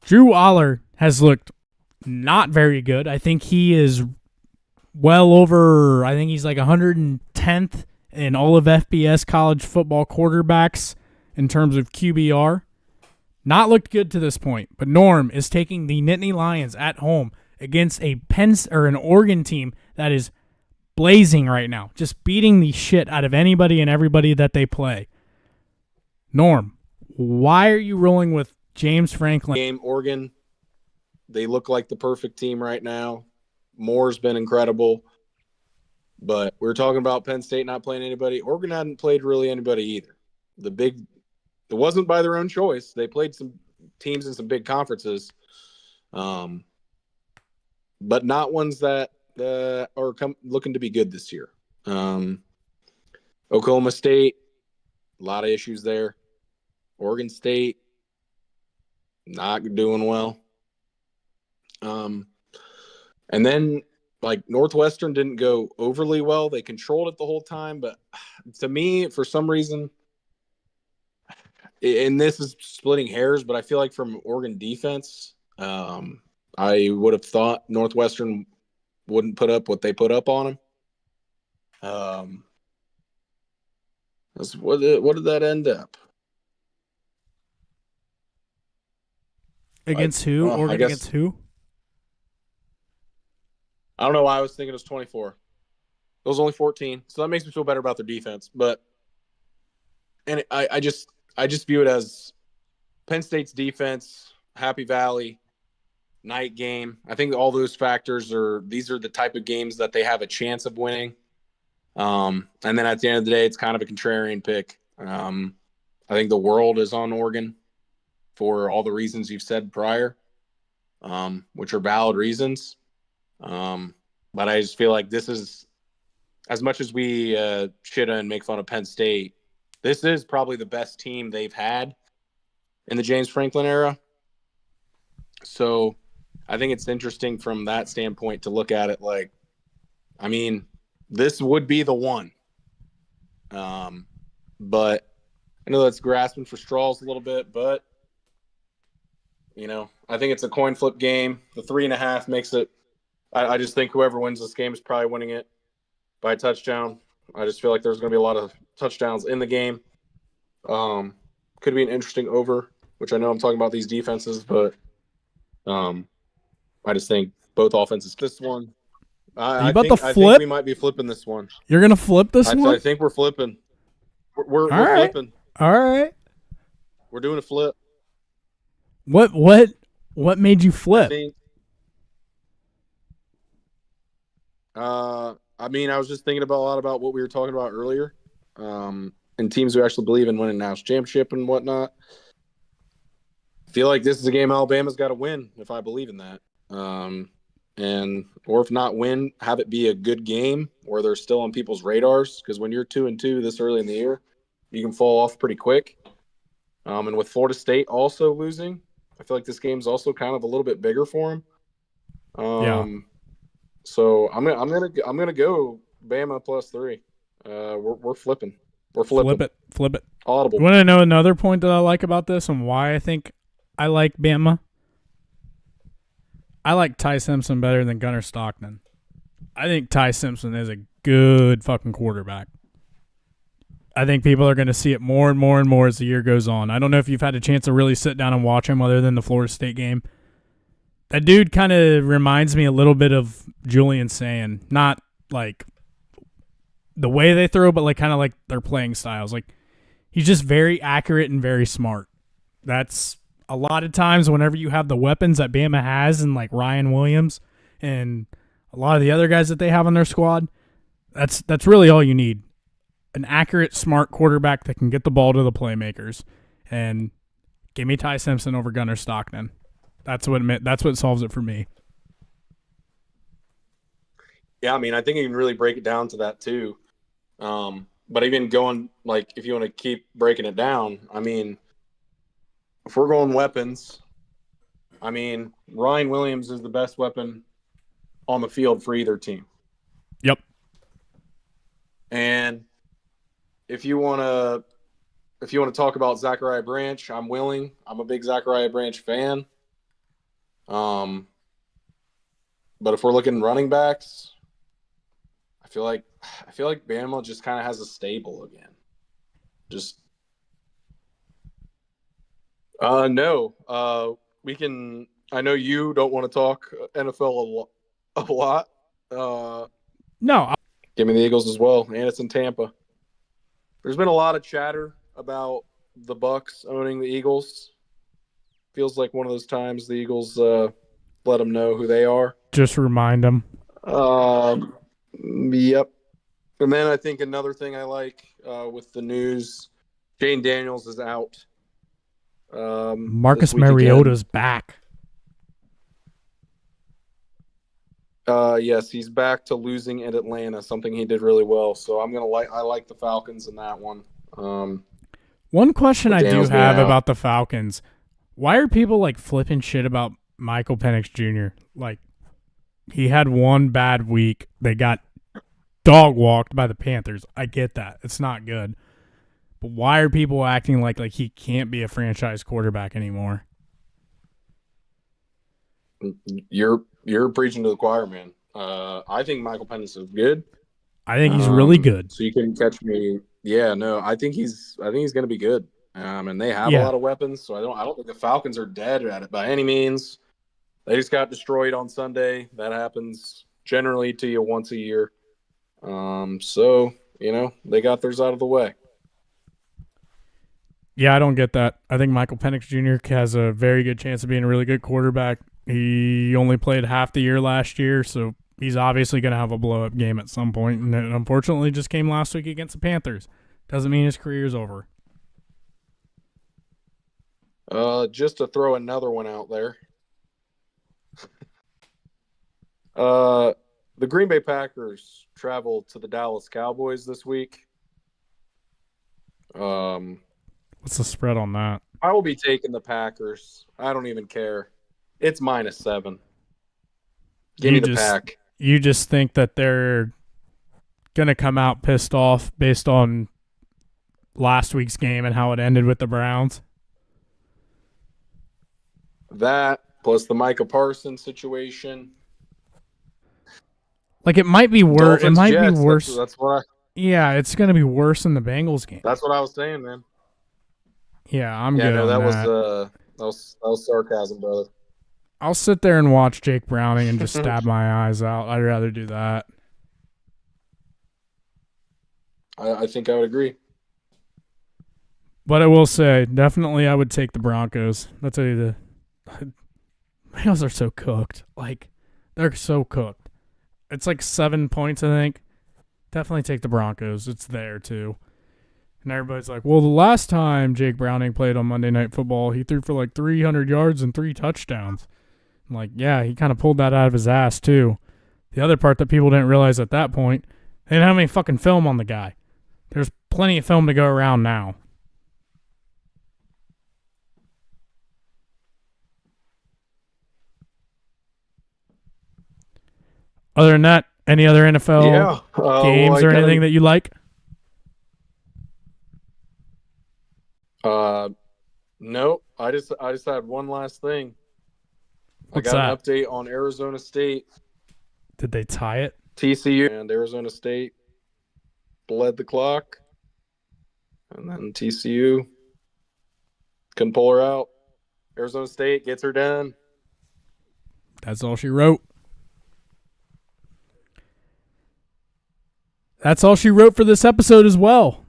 Drew Aller has looked not very good. I think he is well over, I think he's like 110th in all of FBS college football quarterbacks in terms of QBR. Not looked good to this point, but Norm is taking the Nittany Lions at home against an Oregon team that is blazing right now, just beating the shit out of anybody and everybody that they play. Norm, why are you rolling with James Franklin? Game Oregon, they look like the perfect team right now. Moore's been incredible. But we were talking about Penn State not playing anybody. Oregon hadn't played really anybody either. It wasn't by their own choice. They played some teams in some big conferences, but not ones that are looking to be good this year. Oklahoma State, a lot of issues there. Oregon State, not doing well. And then like Northwestern didn't go overly well. They controlled it the whole time, but to me, for some reason, and this is splitting hairs, but I feel like from Oregon defense, I would have thought Northwestern wouldn't put up what they put up on them. What did that end up? Against who? Oregon against who? I don't know why I was thinking it was 24. It was only 14, so that makes me feel better about their defense. I just view it as Penn State's defense, Happy Valley, night game. I think all those factors these are the type of games that they have a chance of winning. And then at the end of the day, it's kind of a contrarian pick. I think the world is on Oregon for all the reasons you've said prior, which are valid reasons. But I just feel like this is, as much as we shit and make fun of Penn State, this is probably the best team they've had in the James Franklin era. So I think it's interesting from that standpoint to look at it like, I mean, this would be the one. But I know that's grasping for straws a little bit, but, I think it's a coin flip game. The 3.5 makes it. I just think whoever wins this game is probably winning it by a touchdown. I just feel like there's going to be a lot of touchdowns in the game. Could be an interesting over, which I know I'm talking about these defenses, but I just think both offenses. This one, I think we might be flipping this one. You're going to flip this one? I think we're flipping. We're flipping. All right. We're doing a flip. What made you flip? I was just thinking about a lot about what we were talking about earlier, and teams who actually believe in winning national championship and whatnot. I feel like this is a game Alabama's got to win if I believe in that. Or if not win, have it be a good game where they're still on people's radars. Because when you're 2-2 this early in the year, you can fall off pretty quick. And with Florida State also losing, I feel like this game's also kind of a little bit bigger for them. Yeah. So I'm gonna go Bama +3. We're flipping. We're flipping. Flip it. Audible. You want to know another point that I like about this and why I think I like Bama? I like Ty Simpson better than Gunnar Stockton. I think Ty Simpson is a good fucking quarterback. I think people are going to see it more and more and more as the year goes on. I don't know if you've had a chance to really sit down and watch him other than the Florida State game. That dude kind of reminds me a little bit of Julian Sand. Not like the way they throw, but like kind of like their playing styles. Like he's just very accurate and very smart. That's a lot of times whenever you have the weapons that Bama has and like Ryan Williams and a lot of the other guys that they have on their squad, that's really all you need. An accurate, smart quarterback that can get the ball to the playmakers. And give me Ty Simpson over Gunnar Stockton. That's what solves it for me. Yeah, I mean, I think you can really break it down to that too. But even going, like, if you want to keep breaking it down, I mean, if we're going weapons, I mean, Ryan Williams is the best weapon on the field for either team. Yep. And if you want to talk about Zachariah Branch, I'm willing. I'm a big Zachariah Branch fan. But if we're looking running backs, I feel like Bama just kind of has a stable again. Just no. We can. I know you don't want to talk NFL a lot. No. Give me the Eagles as well, and it's in Tampa. There's been a lot of chatter about the Bucs owning the Eagles. Feels like one of those times the Eagles let them know who they are. Just remind them. Yep. And then I think another thing I like with the news, Jane Daniels is out. Marcus Mariota's back. Yes, he's back to losing at Atlanta, something he did really well. So I like the Falcons in that one. One question I do have about the Falcons: why are people like flipping shit about Michael Penix Jr.? Like, he had one bad week. They got dog walked by the Panthers. I get that. It's not good. But why are people acting like he can't be a franchise quarterback anymore? You're preaching to the choir, man. I think Michael Penix is good. I think he's really good. So you can catch me. Yeah, no, I think he's going to be good. And they have a lot of weapons, so I don't think the Falcons are dead at it by any means. They just got destroyed on Sunday. That happens generally to you once a year. So, they got theirs out of the way. Yeah, I don't get that. I think Michael Penix Jr. has a very good chance of being a really good quarterback. He only played half the year last year, so he's obviously going to have a blow-up game at some point, and it unfortunately just came last week against the Panthers. Doesn't mean his career's over. Just to throw another one out there. The Green Bay Packers traveled to the Dallas Cowboys this week. What's the spread on that? I will be taking the Packers. I don't even care. It's -7. Give me the Pack. You just think that they're going to come out pissed off based on last week's game and how it ended with the Browns? That, plus the Micah Parsons situation. Like, it might be worse. It might be worse. That's what Yeah, it's going to be worse than the Bengals game. That's what I was saying, man. Yeah, I'm good on that. Was sarcasm, brother. I'll sit there and watch Jake Browning and just stab my eyes out. I'd rather do that. I think I would agree. But I will say, definitely I would take the Broncos. I'll tell you, the Bengals are so cooked. Like, they're so cooked. It's like 7 points, I think. Definitely take the Broncos. It's there, too. And everybody's like, well, the last time Jake Browning played on Monday Night Football, he threw for like 300 yards and 3 touchdowns. I'm like, yeah, he kind of pulled that out of his ass, too. The other part that people didn't realize at that point, they didn't have any fucking film on the guy. There's plenty of film to go around now. Other than that, any other NFL games or anything that you like? No. I just had one last thing. What's I got that? an update on Arizona State. Did they tie it? TCU and Arizona State bled the clock. And then TCU couldn't pull her out. Arizona State gets her done. That's all she wrote. That's all she wrote for this episode as well.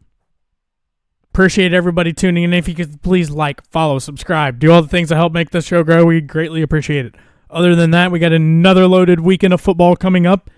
Appreciate everybody tuning in. If you could please like, follow, subscribe, do all the things that help make this show grow, we greatly appreciate it. Other than that, we got another loaded weekend of football coming up.